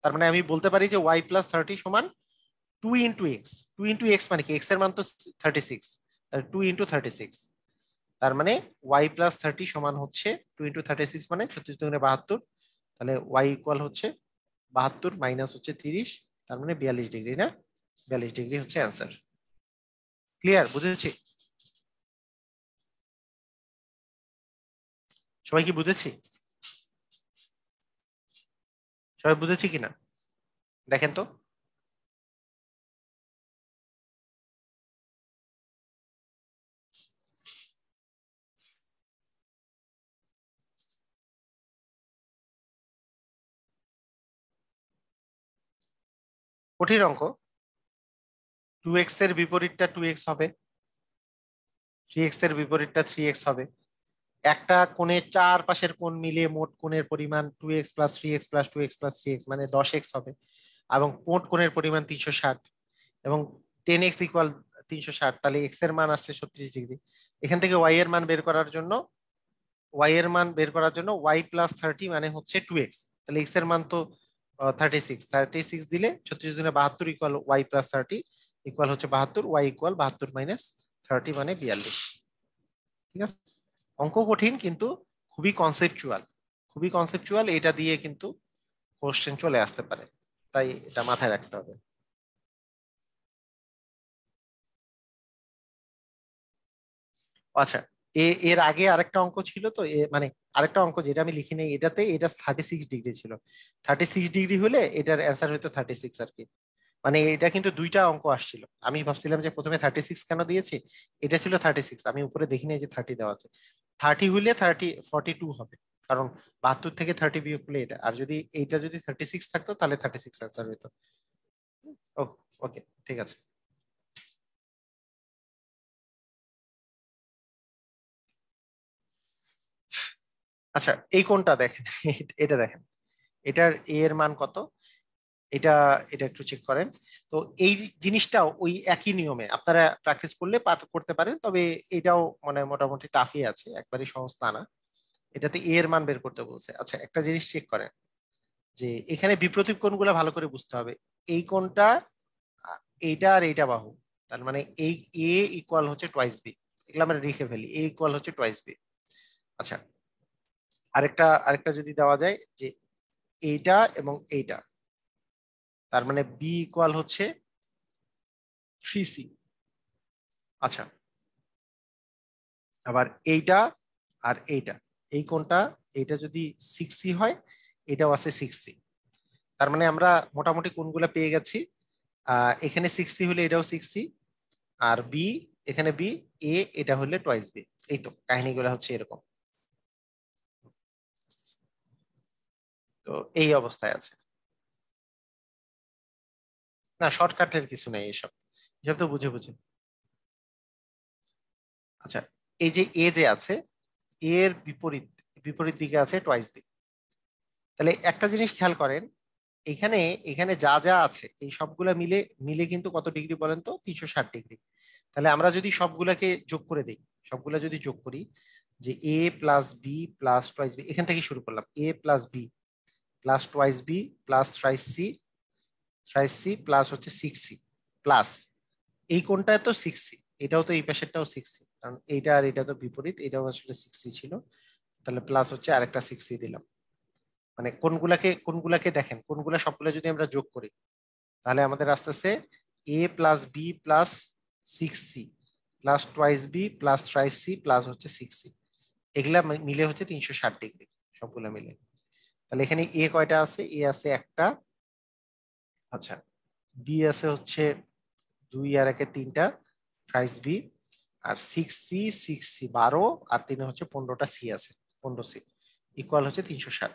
তার মানে আমি বলতে পারি যে y প্লাস 30 সমান 2 ইন্টু এক্স, 2 ইন্টু এক্স মানে কি, এক্স এর মান তো 36, তাহলে 2 ইন্টু 36, তার মানে y প্লাস 30 সমান হচ্ছে 2 ইন্টু 36 মানে 36 দুগুণে 72, তাহলে y ইকুয়াল হচ্ছে 72 মাইনাস হচ্ছে 30, তার মানে 42 ডিগ্রি, না 42 ডিগ্রি হচ্ছে অ্যান্সার। ক্লিয়ার, বুঝেছি? সবাই কি বুঝেছি? সবাই বুঝেছি কিনা দেখেন তো। কঠিন অঙ্ক, 2x এর বিপরীতটা 2x হবে, 3x এর বিপরীতটা 3x হবে, একটা কোণের চার পাশের কোণ মিলিয়ে মোট কোণের পরিমাণ 2x plus 3x plus 2x plus 3x মানে 10x হবে, এবং মোট কোণের পরিমাণ 360, এবং 10x ইকুয়াল 360, তাহলে x এর মান আসছে 36 ডিগ্রি। এখান থেকে y এর মান বের করার জন্য, y প্লাস 30 মানে হচ্ছে 2x, তাহলে x এর মান তো 36 দিলে 36 দিনে 72 ইকুয়াল y প্লাস 30 ইকুয়াল হচ্ছে 72, y ইকুয়াল 72 মাইনাস 30 মানে 42। ঠিক আছে, অঙ্ক কঠিন কিন্তু খুবই কনসেপচুয়াল, এটা দিয়ে কিন্তু কোশ্চেন চলে আসতে পারে, তাই এটা মাথায় রাখতে হবে। আচ্ছা, এর আগে আরেকটা অঙ্ক ছিল তো, মানে আরেকটা অঙ্ক যেটা আমি লিখি নাই এটাতে, এটা 36 ডিগ্রি ছিল, 36 ডিগ্রি হলে এটার অ্যান্সার হইতো 36 আর কি। মানে এটা কিন্তু দুইটা অঙ্ক আসছিল, আমি ভাবছিলাম যে প্রথমে 36 কেন দিয়েছি, এটা ছিল 36, আমি উপরে দেখি নাই যে 30 দেওয়া আছে, 30 হইলে 42 হবে, কারণ 72 থেকে 30 বিয়োগ করলে এটা, আর যদি এইটা যদি 36 থাকতো তাহলে 36 অ্যান্সার হইতো। ও, ওকে, ঠিক আছে। আচ্ছা এই কোনটা দেখেন, এটা দেখেন, এটার এ এর মান কত, এটা এটা একটু চেক করেন। তো এই জিনিসটা ওই একই নিয়মে আপনারা প্র্যাকটিস করলে করতে পারেন, তবে এটাও মানে মোটামুটি টাফই আছে, একবারই সহজ তা না। এটাতে এ এর মান বের করতে বলছে। আচ্ছা একটা জিনিস চেক করেন, যে এখানে বিপ্রতীপ কোণগুলো ভালো করে বুঝতে হবে, এই কোণটা এইটা আর এইটা বাহু, তার মানে এই এ ইকুয়াল হচ্ছে টোয়াইস বি, এগুলো আমরা লিখে ফেলি, এ ইকুয়াল হচ্ছে টোয়াইস বি। আচ্ছা আরেকটা যদি দেওয়া যায় যে এইটা এবং এইটা, তার মানে বি ইকুয়াল হচ্ছে 3c। আচ্ছা আবার এইটা আর এইটা, এই কোণটা, এইটা যদি 6c হয়, এটাও আছে 6c, তার মানে আমরা মোটামুটি কোণগুলো পেয়ে গেছি। এখানে 6c হলে এটাও 6c, আর বি এখানে বি, এ এটা হলে টোয়াইস বি। এই তো কাহিনীগুলো হচ্ছে এরকম। তো এই অবস্থায় আছে। না, শর্টকাটের কিছু নেই, এসব এসব তো বুঝে বুঝে। আচ্ছা, এই যে এ যে আছে, এর বিপরীত বিপরীত দিকে আছে টোয়াইস বি। তাহলে একটা জিনিস খেয়াল করেন, এখানে এখানে যা যা আছে এই সবগুলা মিলে মিলে কিন্তু কত ডিগ্রি বলেন তো? 360 ডিগ্রি। তাহলে আমরা যদি সবগুলাকে যোগ করে দিই, সবগুলা যদি যোগ করি, যে A plus B plus twice B, এখান থেকে শুরু করলাম, A plus B plus twice B plus thrice C plus হচ্ছে 6c প্লাস এই কোণটা তো 6c, এটাও তো এই পাশেরটাও 6c, কারণ এইটা আর এটা তো বিপরীত, এটাও আসলে 6c ছিল, তাহলে প্লাস হচ্ছে আরেকটা 6c দিলাম। মানে কোনগুলাকে কোনগুলাকে দেখেন, কোনগুলা সবগুলা যদি আমরা যোগ করি, তাহলে আমাদের আসতেছে A plus B plus 6c plus twice B plus thrice C plus হচ্ছে 6c, এগুলা মিলে হচ্ছে 360 ডিগ্রি সবগুলা মিলে। তাহলে এখানে এ কয়টা আছে? এ আছে একটা, আচ্ছা, বি আছে হচ্ছে 2 আর 1 3টা, থ্রাইস বি, আর 6c 12, আর 3 হচ্ছে 15টা সি আছে, 15c ইকুয়াল হচ্ছে 360।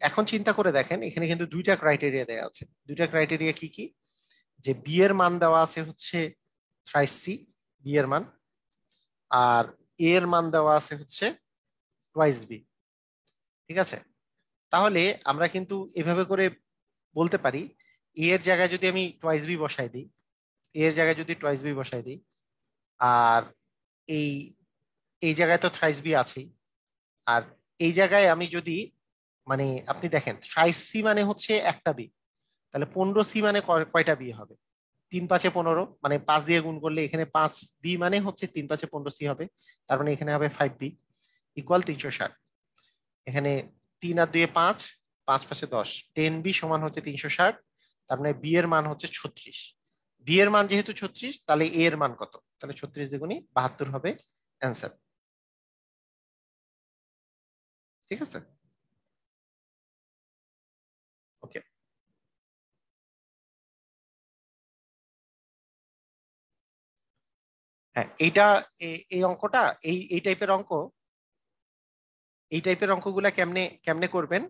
এখন চিন্তা করে দেখেন, এখানে কিন্তু দুইটা ক্রাইটেরিয়া দেওয়া আছে। দুইটা ক্রাইটেরিয়া কি কি? যে বি এর মান দেওয়া আছে হচ্ছে থ্রাইস সি, বি এর মান, আর এ এর মান দেওয়া আছে হচ্ছে টোয়াইস বি। ঠিক আছে, তাহলে আমরা কিন্তু এভাবে করে বলতে পারি, এ এর জায়গায় যদি আমি টোয়াইস বি বসাই দিই, এ এর জায়গায় যদি টোয়াইস বি বসাই দিই, আর এই এই জায়গায় তো থ্রাইস বি আছেই, আর এই জায়গায় আমি যদি, মানে আপনি দেখেন থ্রাইস সি মানে হচ্ছে একটা বি, তাহলে 15c মানে কয়টা বি হবে? 3 5 15, মানে 5 দিয়ে গুণ করলে এখানে 5b মানে হচ্ছে 3 5 15c হবে, তার মানে এখানে হবে 5b ইকুয়াল 360। এখানে 3 আর 2 5, 5 5 10, 10b সমান হচ্ছে 360, তার মানে বি এর মান হচ্ছে 36। বি এর মান যেহেতু 36, তাহলে এ এর মান কত? তাহলে 36 দ্বিগুণী 72 হবে অ্যান্সার। ঠিক আছে, ওকে। হ্যাঁ, এইটা এই অঙ্কটা, এই টাইপের অঙ্ক, এই টাইপের অঙ্কগুলা কেমনে কেমনে করবেন?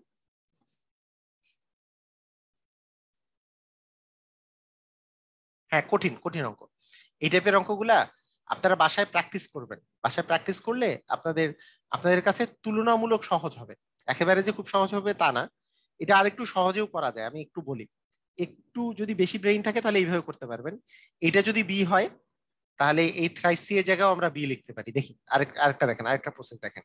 হ্যাঁ, কঠিন কঠিন অঙ্ক। এই টাইপের অঙ্কগুলা আপনারা বাসায় প্র্যাকটিস করবেন। বাসায় প্র্যাকটিস করলে আপনাদের আপনাদের কাছে তুলনামূলক সহজ হবে। একেবারে যে খুব সহজ হবে তা না, এটা আরেকটু সহজেও করা যায়। আমি একটু বলি, একটু যদি বেশি ব্রেইন থাকে তাহলে এইভাবে করতে পারবেন। এটা যদি বি হয়, তাহলে এই থ্রাইস সি এর জায়গায় আমরা বি লিখতে পারি। দেখি আরেকটা দেখেন, আরেকটা প্রসেস দেখেন,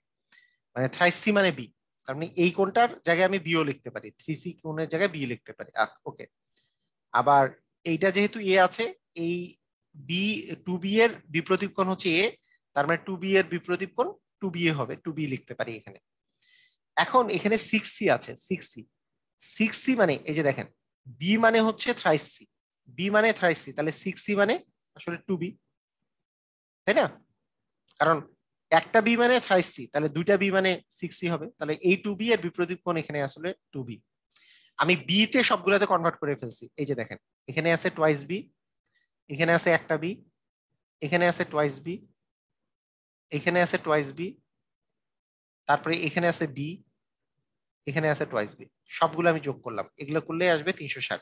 মানে থ্রাইস সি মানে বি, তার মানে এই কোণটার জায়গায় আমি বিও লিখতে পারি, 3c কোণের জায়গায় বি লিখতে পারি। ওকে, আবার এইটা যেহেতু এ আছে, এই বি, 2b এর বিপ্রতীপ কোণ হচ্ছে এ, তার মানে 2b এর বিপ্রতীপ কোণ 2b এ হবে, 2b লিখতে পারি এখানে। এখন এখানে 6c আছে, 6c মানে এই যে দেখেন, বি মানে হচ্ছে থ্রাইস সি, বি মানে থ্রাইস সি, তাহলে 6c মানে আসলে 2b, তাই না? কারণ একটা বি মানে থ্রাইস সি, তাহলে দুইটা বি মানে 6c হবে, তাহলে এই 2b এর বিপ্রতীপ কোণ এখানে আসলে 2b। আমি বি তে সবগুলোতে কনভার্ট করে ফেলছি। এই যে দেখেন, এখানে আছে টোয়াইস বি, এখানে আছে একটা বি, এখানে আছে টোয়াইস বি, এখানে আছে টোয়াইস বি, তারপরে এখানে আছে বি, এখানে আছে টোয়াইস বি, সবগুলো আমি যোগ করলাম, এগুলো করলে আসবে 360।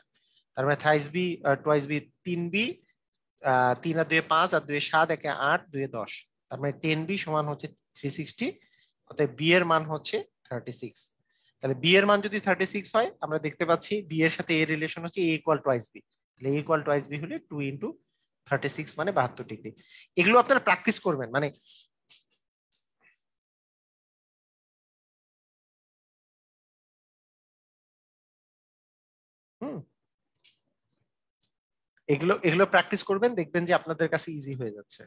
তার মানে thrice B, twice B 3b, 3 আর 2 5, আর 2 7, 1 8, 2 10, তার মানে 10b সমান হচ্ছে 360, অতএব বি এর মান হচ্ছে 36। তাহলে বি এর মান যদি 36 হয়, আমরা দেখতে পাচ্ছি বি এর সাথে এর রিলেশন হচ্ছে এ ইকুয়াল টোয়াইস বি, তাহলে এ ইকুয়াল টোয়াইস বি হলে 2 ইন্টু 36 মানে 72 ডিগ্রি। এগুলো আপনারা প্র্যাকটিস করবেন, মানে হুম, এগুলো এগুলো প্র্যাকটিস করবেন, দেখবেন যে আপনাদের কাছে ইজি হয়ে যাচ্ছে।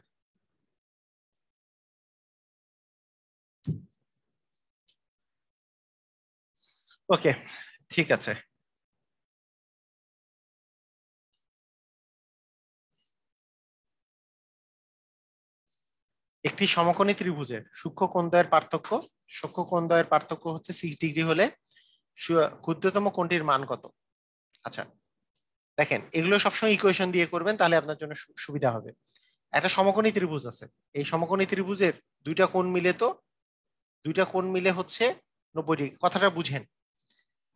ওকে, ঠিক আছে। একটি সমকোণী ত্রিভুজের সূক্ষ্ম কোণদ্বয়ের পার্থক্য, সূক্ষ্ম কোণদ্বয়ের পার্থক্য হচ্ছে 6 ডিগ্রি হলে ক্ষুদ্রতম কোণটির মান কত? আচ্ছা, দেখেন এগুলো সবসময় ইকুয়েশন দিয়ে করবেন, তাহলে আপনার জন্য সুবিধা হবে। একটা সমকোণী ত্রিভুজ আছে, এই সমকোণী ত্রিভুজের দুইটা কোণ মিলে তো দুইটা কোণ মিলে হচ্ছে 90 ডিগ্রি। কথাটা বুঝেন,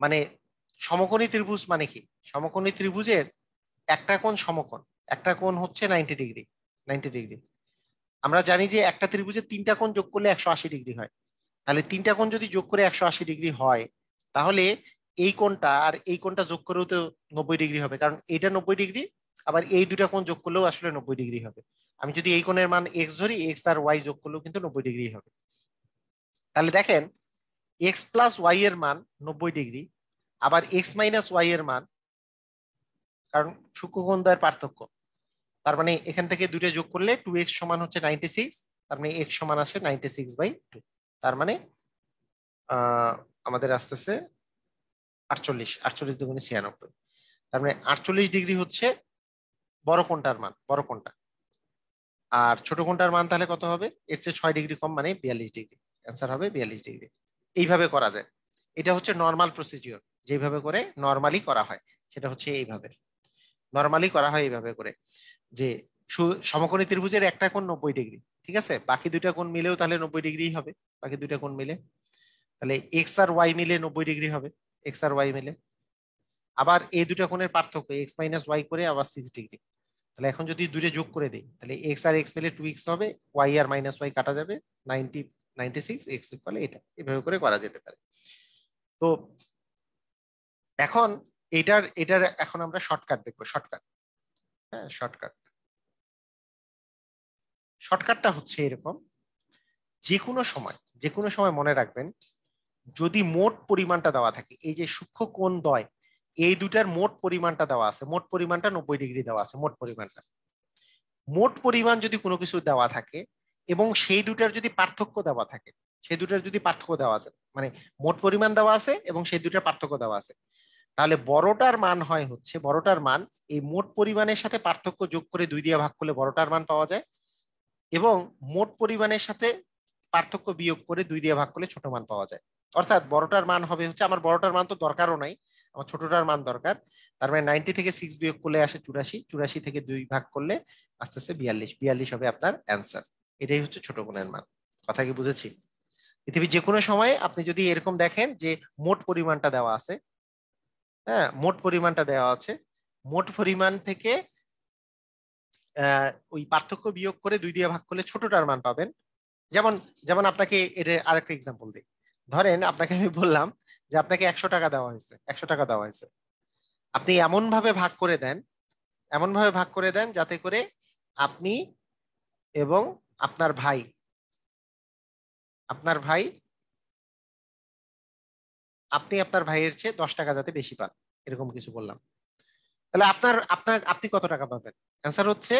মানে সমকোণী ত্রিভুজ মানে কি? সমকোণী ত্রিভুজের একটা কোণ সমকোণ, একটা কোণ হচ্ছে 90 ডিগ্রি। 90 ডিগ্রি। আমরা জানি যে একটা ত্রিভুজের তিনটা কোণ যোগ করলে 180 ডিগ্রি হয়। তাহলে তিনটা কোণ যদি যোগ করে 180 ডিগ্রি হয়, তাহলে এই কোণটা আর এই কোণটা যোগ করেও তো 90 ডিগ্রি হবে, কারণ এটা 90 ডিগ্রি, আবার এই দুটা কোণ যোগ করলেও আসলে 90 ডিগ্রি হবে। আমি যদি এই কোণের মান এক্স ধরি, এক্স আর ওয়াই যোগ করলেও কিন্তু 90 ডিগ্রি হবে। তাহলে দেখেন, এক্স প্লাস ওয়াই এর মান 90 ডিগ্রি, আবার এক্স মাইনাস ওয়াই এর মান, কারণ সূক্ষ্মকোণ দ্বয়ের পার্থক্য, তার মানে এখান থেকে দুটো যোগ করলে 2x সমান হচ্ছে 96, তার মানে x সমান আসে 96/2। তার মানে আমাদের আসতেছে 48, 48 দুগুণে 96। তার মানে 48 ডিগ্রি হচ্ছে বড় কোণটার মান, বড় কোণটা। আর ছোট কোণটার মান তাহলে কত হবে? এর চেয়ে 6 ডিগ্রি কম, মানে 42 ডিগ্রি। অ্যান্সার হবে 42 ডিগ্রি। এইভাবে করা যায়। এটা হচ্ছে নর্মাল প্রসিজিওর, যেভাবে করে নর্মালি করা হয় সেটা হচ্ছে এইভাবে। নর্মালি করা হয় এইভাবে করে, যে সমকোণী ত্রিভুজের একটা কোণ 90 ডিগ্রি, ঠিক আছে, বাকি দুইটা কোণ মিলেও তাহলে 90 ডিগ্রি হবে। বাকি দুইটা কোণ মিলে তাহলে এক্স আর ওয়াই মিলে 90 ডিগ্রি হবে, এক্স আর ওয়াই মিলে। আবার এই দুটা কোণের পার্থক্য এক্স মাইনাস ওয়াই করে আবার 6 ডিগ্রি। তাহলে এখন যদি দুইটা যোগ করে দিই, তাহলে এক্স আর এক্স মিলে 2x হবে, ওয়াই আর মাইনাস ওয়াই কাটা যাবে, 96, এক্স ইকুয়াল এটা। এভাবে করে করা যেতে পারে। তো এখন এটার এখন আমরা শর্টকাট দেখবো। শর্টকাট, হ্যাঁ শর্টকাট। শর্টকাটটা হচ্ছে এরকম, যে কোনো সময় মনে রাখবেন, যদি মোট পরিমাণটা দেওয়া থাকে, এই যে সূক্ষ্ম কোণ দ্বয়, এই দুটার মোট পরিমাণটা দেওয়া আছে, মোট পরিমাণটা 90 ডিগ্রি দেওয়া আছে, মোট পরিমাণটা। মোট পরিমাণ যদি কোনো কিছু দেওয়া থাকে এবং সেই দুটার যদি পার্থক্য দেওয়া থাকে, সেই দুটার যদি পার্থক্য দেওয়া আছে, মানে মোট পরিমাণ দেওয়া আছে এবং সেই দুটার পার্থক্য দেওয়া আছে, তাহলে বড়টার মান হয় হচ্ছে, বড়টার মান এই মোট পরিমাণের সাথে পার্থক্য যোগ করে 2 দিয়ে ভাগ করলে বড়টার মান পাওয়া যায়, এবং মোট পরিমাণের সাথে পার্থক্য বিয়োগ করে 2 দিয়ে ভাগ করলে ছোট মান পাওয়া যায়। অর্থাৎ বড়টার মান হবে হচ্ছে, আমার বড়টার মান তো দরকারও নাই, আমার ছোটটার মান দরকার। তার মানে 90 থেকে 6 বিয়োগ করলে আসে 84, 84 থেকে 2 ভাগ করলে আস্তে আস্তে 42, 42 হবে আপনার অ্যান্সার। এটাই হচ্ছে ছোট কোণের মান। কথা কি বুঝেছি? পৃথিবীর যে কোনো সময় আপনি যদি এরকম দেখেন যে মোট পরিমাণটা দেওয়া আছে, হ্যাঁ মোট পরিমাণটা দেওয়া আছে, মোট পরিমাণ থেকে ওই পার্থক্য বিয়োগ করে 2 দিয়ে ভাগ করলে ছোটটার মান পাবেন। যেমন যেমন আপনাকে এর আরেকটা এক্সাম্পল দিই। ধরেন আপনাকে আমি বললাম যে আপনাকে 100 টাকা দেওয়া হয়েছে, 100 টাকা দেওয়া হয়েছে। আপনি এমন ভাবে ভাগ করে দেন, এমন ভাবে ভাগ করে দেন যাতে করে আপনি এবং আপনার ভাই, আপনার ভাই, আপনি আপনার ভাইয়ের চেয়ে 10 টাকা যাতে বেশি পান, এরকম কিছু বললাম। তাহলে আপনার আপনার আপনি কত টাকা পাবেন? অ্যান্সার হচ্ছে,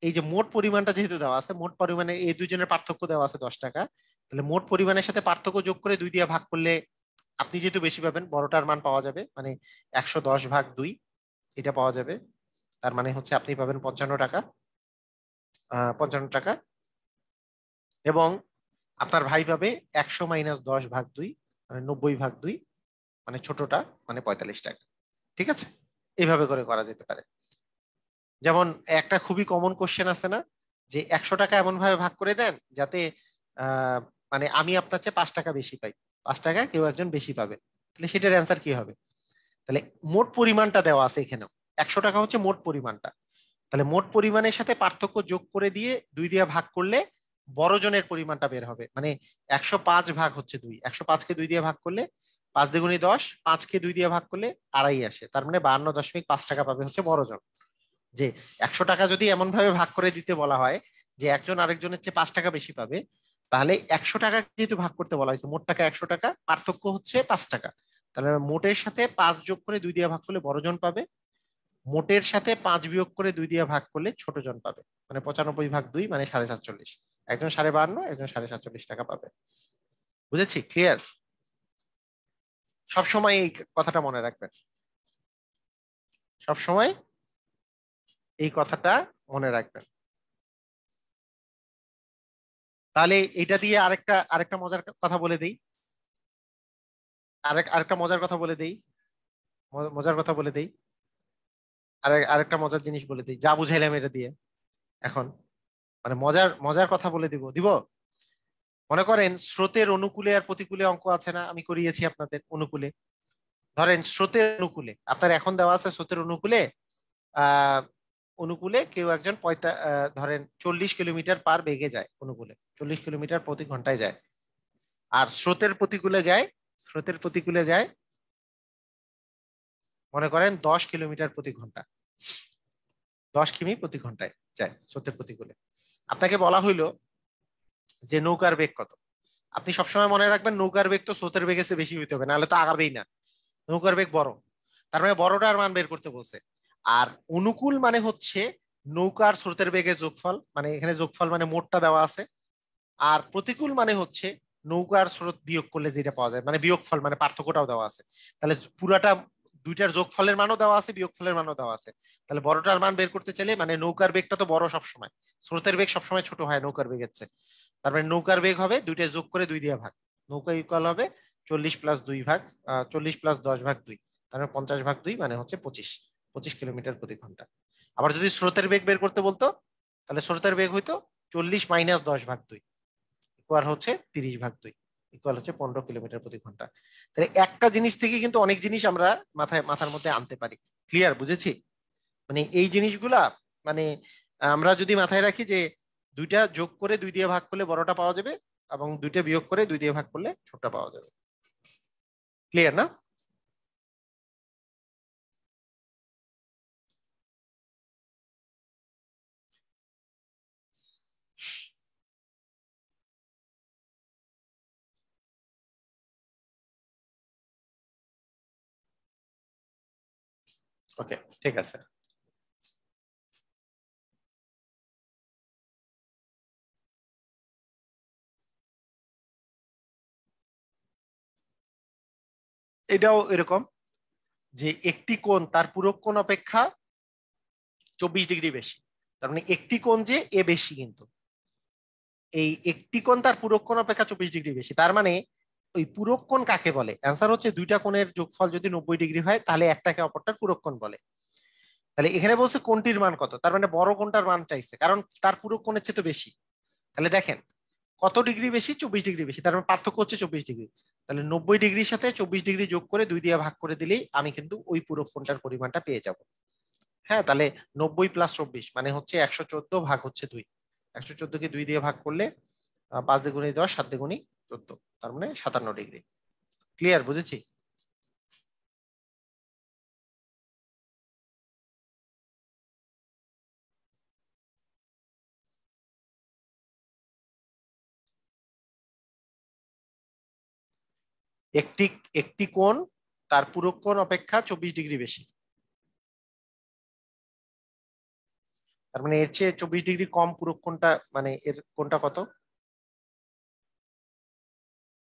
এই যে মোট পরিমাণটা যেহেতু দেওয়া আছে, মোট পরিমাণে এই দুজনের পার্থক্য দেওয়া আছে 10 টাকা, তাহলে মোট পরিমাণের সাথে পার্থক্য যোগ করে 2 দিয়ে ভাগ করলে আপনি যেহেতু বেশি পাবেন, বড়টার মান পাওয়া যাবে, মানে 110/2 এটা পাওয়া যাবে। তার মানে হচ্ছে আপনি পাবেন 55 টাকা, 55 টাকা। এবং আপনার ভাই পাবে 100 - 10/2, মানে 90/2, মানে ছোটটা, মানে 45 টাকা। ঠিক আছে, এইভাবে করে করা যেতে পারে। যেমন একটা খুবই কমন কোশ্চেন আছে না, যে 100 টাকা এমন ভাবে ভাগ করে দেন যাতে আহ মানে আমি আপনার চেয়ে 5 টাকা বেশি পাই, 5 টাকা কেউ একজন বেশি পাবে, তাহলে সেটার অ্যান্সার কি হবে? তাহলে মোট পরিমাণটা দেওয়া আছে এখানেও, 100 টাকা হচ্ছে মোট পরিমাণটা, তাহলে মোট পরিমাণের সাথে পার্থক্য যোগ করে দিয়ে 2 দিয়ে ভাগ করলে বড় জনের পরিমাণটা বের হবে। মানে 105 হচ্ছে 2, 105কে 2 দিয়ে ভাগ করলে 5 দ্বিগুণী 10, 5কে 2 দিয়ে ভাগ করলে আড়াই আসে, তার মানে 52.5 টাকা পাবে হচ্ছে বড় জন। যে 100 টাকা যদি এমন ভাবে ভাগ করে দিতে বলা হয় যে একজন আরেকজনের চেয়ে 5 টাকা বেশি পাবে, তাহলে 100 টাকা যেহেতু ভাগ করতে বলা হয়েছে, মোট টাকা 100 টাকা, পার্থক্য হচ্ছে 5 টাকা, তাহলে মোটের সাথে 5 যোগ করে 2 দিয়ে ভাগ করলে বড় জন পাবে, মোটের সাথে 5 বিয়োগ করে 2 দিয়ে ভাগ করলে ছোট জন পাবে, মানে 95/2, মানে 47.5। একজন 52, একজন 47.5 টাকা পাবে। বুঝেছি? ক্লিয়ার? সবসময় এই কথাটা মনে রাখবেন, সবসময় এই কথাটা মনে রাখবেন। তাহলে এটা দিয়ে আরেকটা আরেকটা মজার কথা বলে দেই, আরেকটা মজার কথা বলে দেই, মজার কথা বলে দেই, আরেকটা মজার জিনিস বলে দিই, যা বুঝাইলাম এটা দিয়ে। এখন মানে মজার মজার কথা বলে দিব। মনে করেন স্রোতের অনুকূলে আর প্রতিকূলে অঙ্ক আছে না, আমি করিয়েছি আপনাদের অনুকূলে। ধরেন স্রোতের অনুকূলে আপনার এখন দেওয়া আছে স্রোতের অনুকূলে আহ অনুকূলে কেউ একজন ধরেন 40 কিলোমিটার পার বেগে যায়, অনুকূলে 40 কিলোমিটার প্রতি ঘন্টায় যায়। আর স্রোতের প্রতিকূলে যায় মনে করেন 10 কিলোমিটার প্রতি ঘন্টা, 10 কিমি প্রতি ঘন্টায় যায় স্রোতের প্রতিকূলে। আপনাকে বলা হইলো যে নৌকার বেগ কত। আপনি সবসময় মনে রাখবেন নৌকার বেগ তো স্রোতের বেগের চেয়ে বেশি হইতে হবে, নাহলে তো আগাবেই না। নৌকার বেগ বড়, তার মানে বড়টার মান বের করতে বলছে। আর অনুকূল মানে হচ্ছে নৌকার স্রোতের বেগের যোগফল, মানে এখানে যোগফল মানে মোটটা দেওয়া আছে। আর প্রতিকূল মানে হচ্ছে নৌকার স্রোত বিয়োগ করলে যেটা পাওয়া যায়, মানে বিয়োগফল মানে পার্থক্যটাও দেওয়া আছে। তাহলে পুরাটা দুইটার যোগফলের মানও দেওয়া আছে, বিয়োগফলের মানও দেওয়া আছে। তাহলে বড়টার মান বের করতে চাইলে মানে নৌকার বেগটা তো বড় সবসময়, স্রোতের বেগ সবসময় ছোট হয় নৌকার বেগের চেয়ে। তার মানে নৌকার বেগ হবে দুইটা যোগ করে 2 দিয়ে ভাগ, নৌকা ইকুয়াল হবে 40+2 ভাগ 40+10 ভাগ 2, তার মানে 50/2 মানে হচ্ছে 25 কিলোমিটার প্রতি ঘন্টা। আবার যদি স্রোতের বেগ বের করতে বলতো তাহলে স্রোতের বেগ হইতো 40 - 10/2 ইকুয়াল হচ্ছে 30/2 ইকুয়াল হচ্ছে 15 কিলোমিটার প্রতি ঘন্টা। তাহলে একটা জিনিস থেকে কিন্তু অনেক জিনিস আমরা মাথার মধ্যে আনতে পারি। ক্লিয়ার? বুঝেছি? মানে এই জিনিসগুলা মানে আমরা যদি মাথায় রাখি যে দুইটা যোগ করে 2 দিয়ে ভাগ করলে বড়টা পাওয়া যাবে, এবং দুইটা বিয়োগ করে 2 দিয়ে ভাগ করলে ছোটটা পাওয়া যাবে। ক্লিয়ার না? ওকে, ঠিক আছে। এটাও এরকম যে একটি কোণ তার পূরক কোণ অপেক্ষা 24 ডিগ্রি বেশি। তার মানে একটি কোণ যে এ বেশি, কিন্তু এই একটি কোণ তার পূরক কোণ অপেক্ষা 24 ডিগ্রি বেশি। তার মানে ওই পূরক কোণ কাকে বলে? অ্যান্সার হচ্ছে দুইটা কোণের যোগফল যদি 90 ডিগ্রি হয় তাহলে একটাকে অপরটার পূরক কোণ বলে। তাহলে এখানে বলছে কোণটির মান কত, তার মানে বড় কোণটার মান চাইছে, কারণ তার পূরক কোণের চেয়ে তো বেশি। তাহলে দেখেন কত ডিগ্রি বেশি? 24 ডিগ্রি বেশি, তার মানে পার্থক্য হচ্ছে 24 ডিগ্রি। তাহলে 90 ডিগ্রির সাথে 24 ডিগ্রি যোগ করে 2 দিয়ে ভাগ করে দিলেই আমি কিন্তু ওই পূরক কোণটার পরিমাণটা পেয়ে যাব। হ্যাঁ, তাহলে 90 + 24 মানে হচ্ছে 114 ভাগ হচ্ছে 2। 114কে 2 দিয়ে ভাগ করলে 5 দ্বিগুণে 10, 7 দ্বিগুণে 14, তার মানে 57 ডিগ্রি। ক্লিয়ার? বুঝেছি? একটি একটি কোণ তার পূরক কোণ অপেক্ষা 24 ডিগ্রি বেশি, তার মানে এর চেয়ে 24 ডিগ্রি কম পূরক কোণটা, মানে এর কোণটা কত?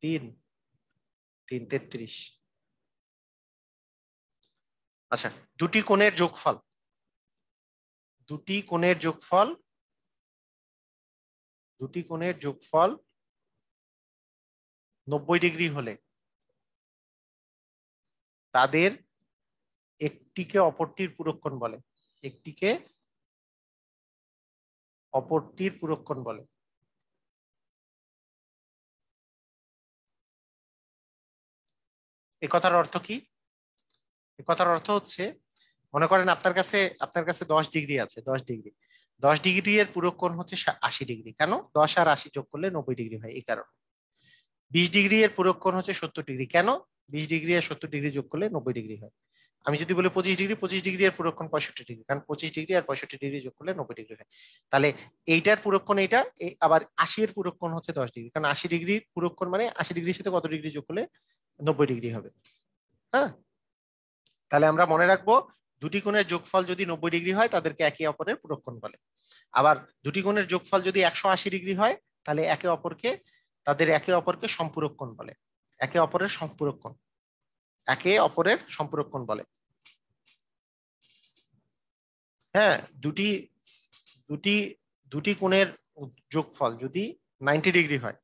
3, 3 33। আচ্ছা, দুটি কোণের যোগফল, দুটি কোণের যোগফল, দুটি কোণের যোগফল 90 ডিগ্রি হলে তাদের একটিকে অপরটির পূরক কোণ বলে, একটিকে অপরটির পূরক কোণ বলে। এই কথার অর্থ কি? এই কথার অর্থ হচ্ছে মনে করেন আপনার কাছে 10 ডিগ্রি আছে, 10 ডিগ্রি, 10 ডিগ্রি এর পূরক কোণ হচ্ছে 80 ডিগ্রি। কেন? 10 আর 80 যোগ করলে 90 ডিগ্রি হয়, এই কারণে। 20 ডিগ্রি এর পূরক কোণ হচ্ছে 70 ডিগ্রি। কেন? 20 ডিগ্রি আর 70 ডিগ্রি যোগ করলে 90 ডিগ্রি হয়। আমি যদি বলি 25 ডিগ্রি, 25 ডিগ্রি এর পূরক কোণ 65 ডিগ্রি, কারণ 25 ডিগ্রি আর 65 ডিগ্রি যোগ করলে 90 ডিগ্রি হয়। তাহলে এইটার পূরক কোণ এইটা, আবার 80 এর পূরক কোণ হচ্ছে 10 ডিগ্রি, কারণ 80 ডিগ্রি পূরক কোণ মানে 80 ডিগ্রির সাথে কত ডিগ্রি যোগ করলে 90 ডিগ্রি হবে। হ্যাঁ, তাহলে আমরা মনে রাখবো দুটি কোণের যোগফল যদি 90 ডিগ্রি হয় তাদেরকে একে অপরের পূরক কোণ বলে। আবার দুটি কোণের যোগফল যদি 180 ডিগ্রি হয় তাহলে একে অপরকে সম্পূরক কোণ বলে। একে অপরের সম্পূরক কোণ, একে অপরের সম্পূরক কোণ বলে। হ্যাঁ, দুটি দুটি দুটি কোণের যোগফল যদি 90 ডিগ্রি হয়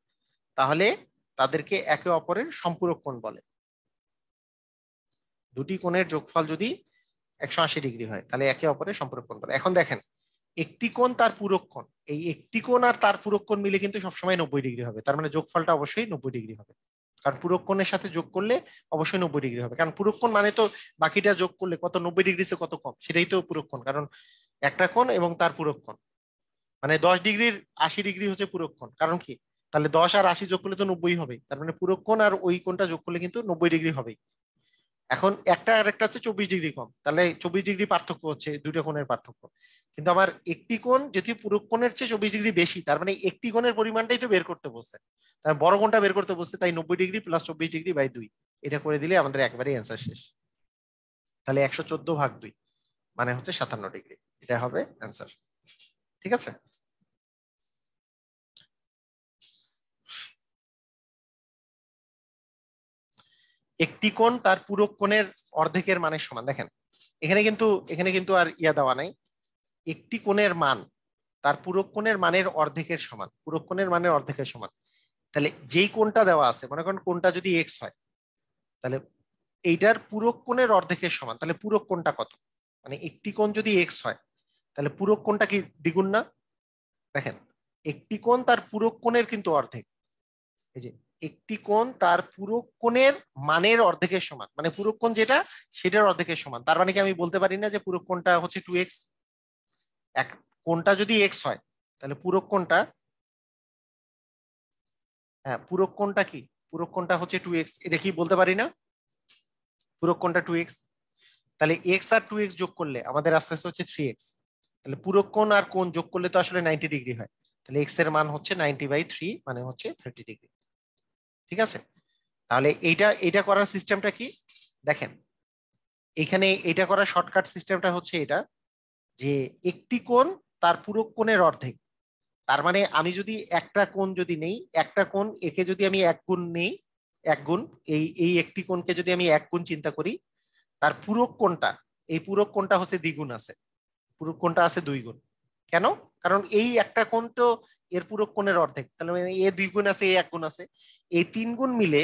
তাহলে তাদেরকে একে অপরের সম্পূরক কোণ বলে। দুটি কোণের যোগফল যদি 180 ডিগ্রি হয় তাহলে একে অপরের সম্পূরক কোণ বলে। এখন দেখেন একটি কোণ তার পূরক কোণ, এই একটি কোণ আর তার পূরক কোণ মিলে কিন্তু সবসময় 90 ডিগ্রি হবে, তার মানে যোগফলটা অবশ্যই 90 ডিগ্রি হবে, কারণ পূরক কোণের সাথে যোগ করলে অবশ্যই 90 ডিগ্রি হবে, কারণ পূরক কোণ মানে তো বাকিটা যোগ করলে কত 90 ডিগ্রি সে কত কম, সেটাই তো পূরক কোণ, কারণ একটা কোণ এবং তার পূরক কোণ, মানে 10 ডিগ্রির 80 ডিগ্রি হচ্ছে পূরক কোণ, কারণ কি তাহলে 10 আর 80 যোগ করলে তো 90 হবে, তার মানে পূরক কোণ আর ওই কোণটা যোগ করলে কিন্তু 90 ডিগ্রি হবে। এখন একটা আর একটা হচ্ছে 24 ডিগ্রি কম, তাহলে 24 ডিগ্রি পার্থক্য হচ্ছে দুটো কোণের পার্থক্য, কিন্তু আমার একটি কোণ যদি পূরক কোণের চেয়ে 24 ডিগ্রি বেশি, তার মানে একটি কোণের পরিমাণটাই তো বের করতে বলছে, তাই বড় কোণটা বের করতে বলছে, তাই 90 ডিগ্রি প্লাস 24 ডিগ্রি বাই 2, এটা করে দিলে আমাদের একবারে অ্যান্সার শেষ। তাহলে 114/2 মানে হচ্ছে 57 ডিগ্রি, এটা হবে অ্যান্সার। ঠিক আছে, একটি কোণ তার পূরক কোণের অর্ধেকের মানের সমান। দেখেন এখানে কিন্তু আর ইয়া দেওয়া নাই, একটি কোণের মান তার পূরক কোণের মানের অর্ধেকের সমান, পূরক কোণের মানের অর্ধেকের সমান, তাহলে যেই কোণটা দেওয়া আছে, মনে করেন কোণটা যদি এক্স হয়, তাহলে এইটার পূরক কোণের অর্ধেকের সমান, তাহলে পূরক কোণটা কত, মানে একটি কোণ যদি এক্স হয় তাহলে পূরক কোণটা কি দ্বিগুণ না? দেখেন একটি কোণ তার পূরক কোণের কিন্তু অর্ধেক, এই যে একটি কোণ তার পূরক কোণের মানের অর্ধেকের সমান, মানে পূরক কোণ যেটা সেটার অর্ধেকের সমান, তার মানে কি আমি বলতে পারি না যে পূরক কোণটা হচ্ছে 2x? এক কোণটা যদি এক্স হয় তাহলে পূরক কোণটা, হ্যাঁ পূরক কোণটা কি, পূরক কোণটা হচ্ছে 2x, এটা কি বলতে পারি না পূরক কোণটা 2x? তাহলে এক্স আর 2x যোগ করলে আমাদের আস্তে আস্তে হচ্ছে 3x, তাহলে পূরক কোণ আর কোণ যোগ করলে তো আসলে 90 ডিগ্রি হয়, তাহলে এক্স এর মান হচ্ছে 90/3 মানে হচ্ছে 30 ডিগ্রি। ঠিক আছে, তাহলে এইটা এইটা করার সিস্টেমটা কি দেখেন, এখানে এটা করার শর্টকাট সিস্টেমটা হচ্ছে এটা, যে একটি কোণ তার পূরক কোণের অর্ধেক, তার মানে আমি যদি একটা কোণ যদি নেই, একটা কোণ একে যদি আমি এক গুণ নেই, এক গুণ, এই এই একটি কোণকে যদি আমি এক গুণ চিন্তা করি, তার পূরক কোণটা, এই পূরক কোণটা হচ্ছে দ্বিগুণ আছে, পূরক কোণটা আছে 2 গুণ। কেন? কারণ এই একটা কোণ তো এর পূরক কোণের অর্ধেক, তাহলে এ 2 গুণ আছে, এ 1 গুণ আছে, এই 3 গুণ মিলে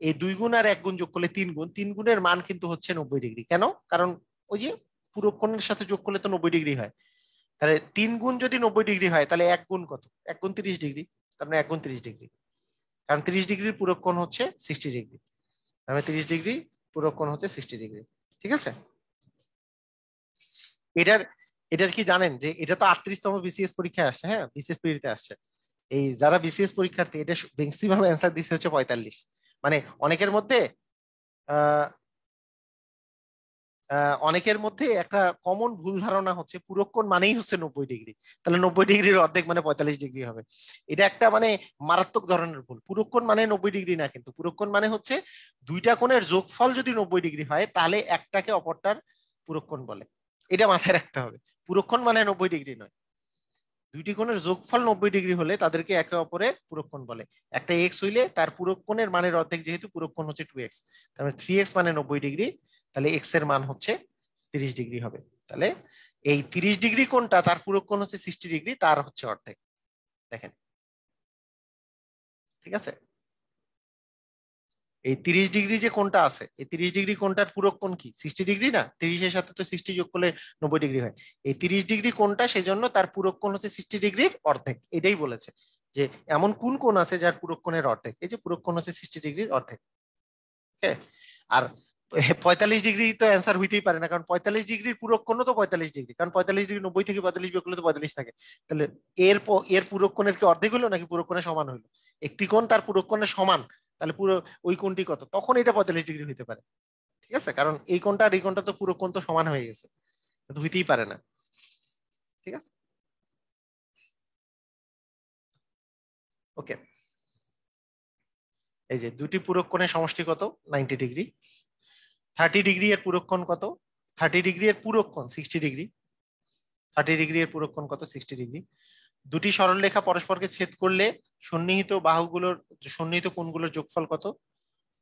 এই 2 গুণ আর 1 গুণ যোগ করলে 3 গুণ, 3 গুণের মান কিন্তু হচ্ছে 90 ডিগ্রি। কেন? কারণ ওই যে পূরক কোণের সাথে যোগ করলে তো 90 ডিগ্রি হয়, তাহলে 3 গুণ যদি 90 ডিগ্রি হয় তাহলে 1 গুণ কত, 1 গুণ 30 ডিগ্রি, তার মানে 1 গুণ 30 ডিগ্রি, কারণ 30 ডিগ্রির পূরক কোণ হচ্ছে 60 ডিগ্রি, তার মানে 30 ডিগ্রি পূরক কোণ হচ্ছে 60 ডিগ্রি। ঠিক আছে, এটার এটা কি জানেন যে এটা তো 38তম বিসিএস পরীক্ষায় আসছে, হ্যাঁ বিসিএস পিরিতে আসছে, এই যারা বিসিএস পরীক্ষার্থী এটা ম্যাক্সিমাম অ্যান্সার দিচ্ছে হচ্ছে 45, মানে অনেকের মধ্যে আহ অনেকের মধ্যে একটা কমন ভুল ধারণা হচ্ছে পূরক কোণ মানেই হচ্ছে 90 ডিগ্রি, তাহলে 90 ডিগ্রির অর্ধেক মানে 45 ডিগ্রি হবে, এটা একটা মানে মারাত্মক ধরনের ভুল। পূরক কোণ মানে 90 ডিগ্রি না, কিন্তু পূরক কোণ মানে হচ্ছে দুইটা কোণের যোগফল যদি 90 ডিগ্রি হয় তাহলে একটাকে অপরটার পূরক কোণ বলে, এটা মাথায় রাখতে হবে, পূরক কোণ মানে 90 ডিগ্রি নয়, দুইটি কোণের যোগফল 90 ডিগ্রি হলে তাদেরকে একে অপরের পূরক কোণ বলে। একটা এক্স হইলে তার পূরক কোণের মানের অর্ধেক, যেহেতু পূরক কোণ হচ্ছে 2x, তাহলে 3x মানে 90 ডিগ্রি, তাহলে এক্স এর মান হচ্ছে 30 ডিগ্রি হবে, তাহলে এই 30 ডিগ্রি কোণটা তার পূরক কোণ হচ্ছে 60 ডিগ্রি, তার হচ্ছে অর্ধেক। দেখেন ঠিক আছে, এই 30 ডিগ্রি যে কোণটা আছে, এই 30 ডিগ্রি কোণটার পূরক কোণ কি 60 ডিগ্রি না, 30 এর সাথে তো 60 যোগ করলে 90 ডিগ্রি হয়, এই 30 ডিগ্রি কোণটা সেজন্য তার পূরক কোণ হচ্ছে 60 ডিগ্রির অর্ধেক, এটাই বলেছে যে এমন কোন কোণ আছে যার পূরক কোণের অর্ধেক, এই যে পূরক কোণ হচ্ছে 60 ডিগ্রির অর্ধেক। হ্যাঁ, আর 45 ডিগ্রি তো অ্যান্সার হইতেই পারে না, কারণ 45 ডিগ্রির পূরক কোণ তো 45 ডিগ্রি, কারণ 45 ডিগ্রি 90 থেকে 45 বিয়োগ করলে তো 45 থাকে, তাহলে এর পূরক কোণের কি অর্ধেক হলো নাকি পূরক কোণের সমান হলো? একটি কোণ তার পূরক কোণের সমান, তাহলে পুরো ওই কোণটি কত, তখন এটা 45 ডিগ্রি হইতে পারে। ঠিক আছে, কারণ এই কোণটা আর এই কোণটা তো পূরক কোণ তো সমান হয়ে গেছে, তো হইতেই পারে না। ঠিক আছে, ওকে, এই যে দুটি পূরক কোণের সমষ্টি কত 90 ডিগ্রি, 30 ডিগ্রি এর পূরক কোণ কত, 30 ডিগ্রি এর পূরক কোণ 60 ডিগ্রি, 30 ডিগ্রি এর পূরক কোণ কত 60 ডিগ্রি, দুটি সরলরেখা পরস্পরকে ছেদ করলে সন্নিহিত বাহুগুলোর, সন্নিহিত কোণগুলোর যোগফল কত,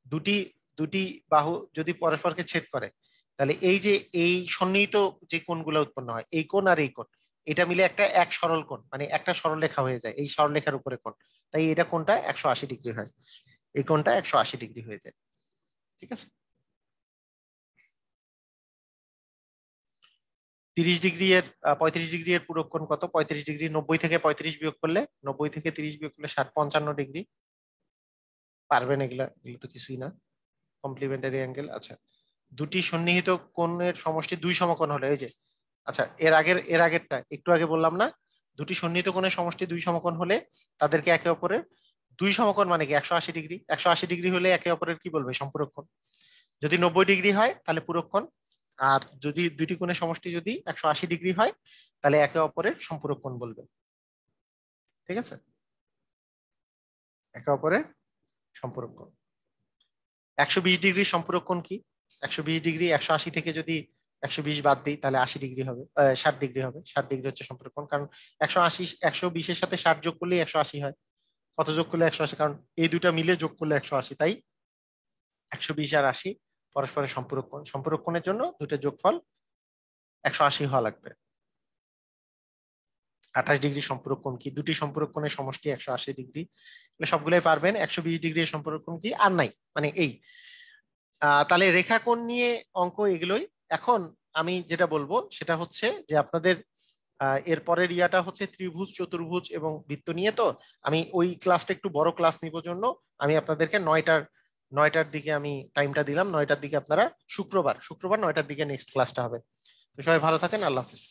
দুটি দুটি বাহু যদি পরস্পরকে ছেদ করে তাহলে এই যে এই সন্নিহিত যে কোণগুলো উৎপন্ন হয়, এই কোণ আর এই কোণ, এটা মিলে একটা এক সরল কোণ, মানে একটা সরলরেখা হয়ে যায়, এই সরলরেখার উপরে কোণ, তাই এটা কোণটা 180 ডিগ্রি হয়, এই কোণটা 180 ডিগ্রি হয়ে যায়। ঠিক আছে, 30 ডিগ্রি এর 35 ডিগ্রি এর পূরক কোণ কত? 35 ডিগ্রি। 90 থেকে 35 বিয়োগ করলে, 90 থেকে 30 বিয়োগ করলে 60, 55 ডিগ্রি। পারবেন এগুলা? এগুলো তো কিছুই না, কমপ্লিমেন্টারি অ্যাঙ্গেল। আচ্ছা, দুটি সন্নিহিত কোণের সমষ্টি দুই সমকোণ হলে, এই যে, আচ্ছা এর আগেরটা একটু আগে বললাম না, দুটি সন্নিহিত কোণের সমষ্টি দুই সমকোণ হলে তাদেরকে একে অপরের দুই সমকোণ মানে কি 180 ডিগ্রি। 180 ডিগ্রি হলে একে অপরের কি বলবে? সম্পূরক কোণ। যদি 90 ডিগ্রি হয় তাহলে পূরক কোণ, আর যদি দুটি কোণের সমষ্টি যদি 180 ডিগ্রি হয় তাহলে একে অপরের সম্পূরক কোণ বলবে। ঠিক আছে, একে অপরের সম্পূরক কোণ। 120 ডিগ্রির সম্পূরক কোণ কি? 120 ডিগ্রি 180 থেকে যদি 120 বাদ দিই তাহলে 80 ডিগ্রি হবে, 60 ডিগ্রি হবে। 60 ডিগ্রি হচ্ছে সম্পূরক কোণ, কারণ 180 120 এর সাথে 60 যোগ করলে 180 হয়। কত যোগ করলে 180? কারণ এই দুটা মিলে যোগ করলে 180, তাই 120 আর 80 পরস্পরের সম্পূরক কোণ। সম্পূরক কোণের জন্য দুটো যোগফল 180 হওয়া লাগবে। 28 ডিগ্রি সম্পূরক কোণ কি? দুটি সম্পূরক কোণের সমষ্টি 180 ডিগ্রি। সবগুলোই পারবেন। 120 ডিগ্রি সম্পূরক কোণ কি? আর নাই, মানে এই। তাহলে রেখা কোণ নিয়ে অঙ্ক এগুলোই। এখন আমি যেটা বলবো সেটা হচ্ছে যে আপনাদের এর পরের ইয়াটা হচ্ছে ত্রিভুজ, চতুর্ভুজ এবং বৃত্ত নিয়ে। তো আমি ওই ক্লাসটা একটু বড় ক্লাস নিব জন্য আমি আপনাদেরকে 9টার দিকে আমি টাইমটা দিলাম। 9টার দিকে আপনারা শুক্রবার 9টার দিকে নেক্সট ক্লাসটা হবে। তো সবাই ভালো থাকেন, আল্লাহ হাফিজ।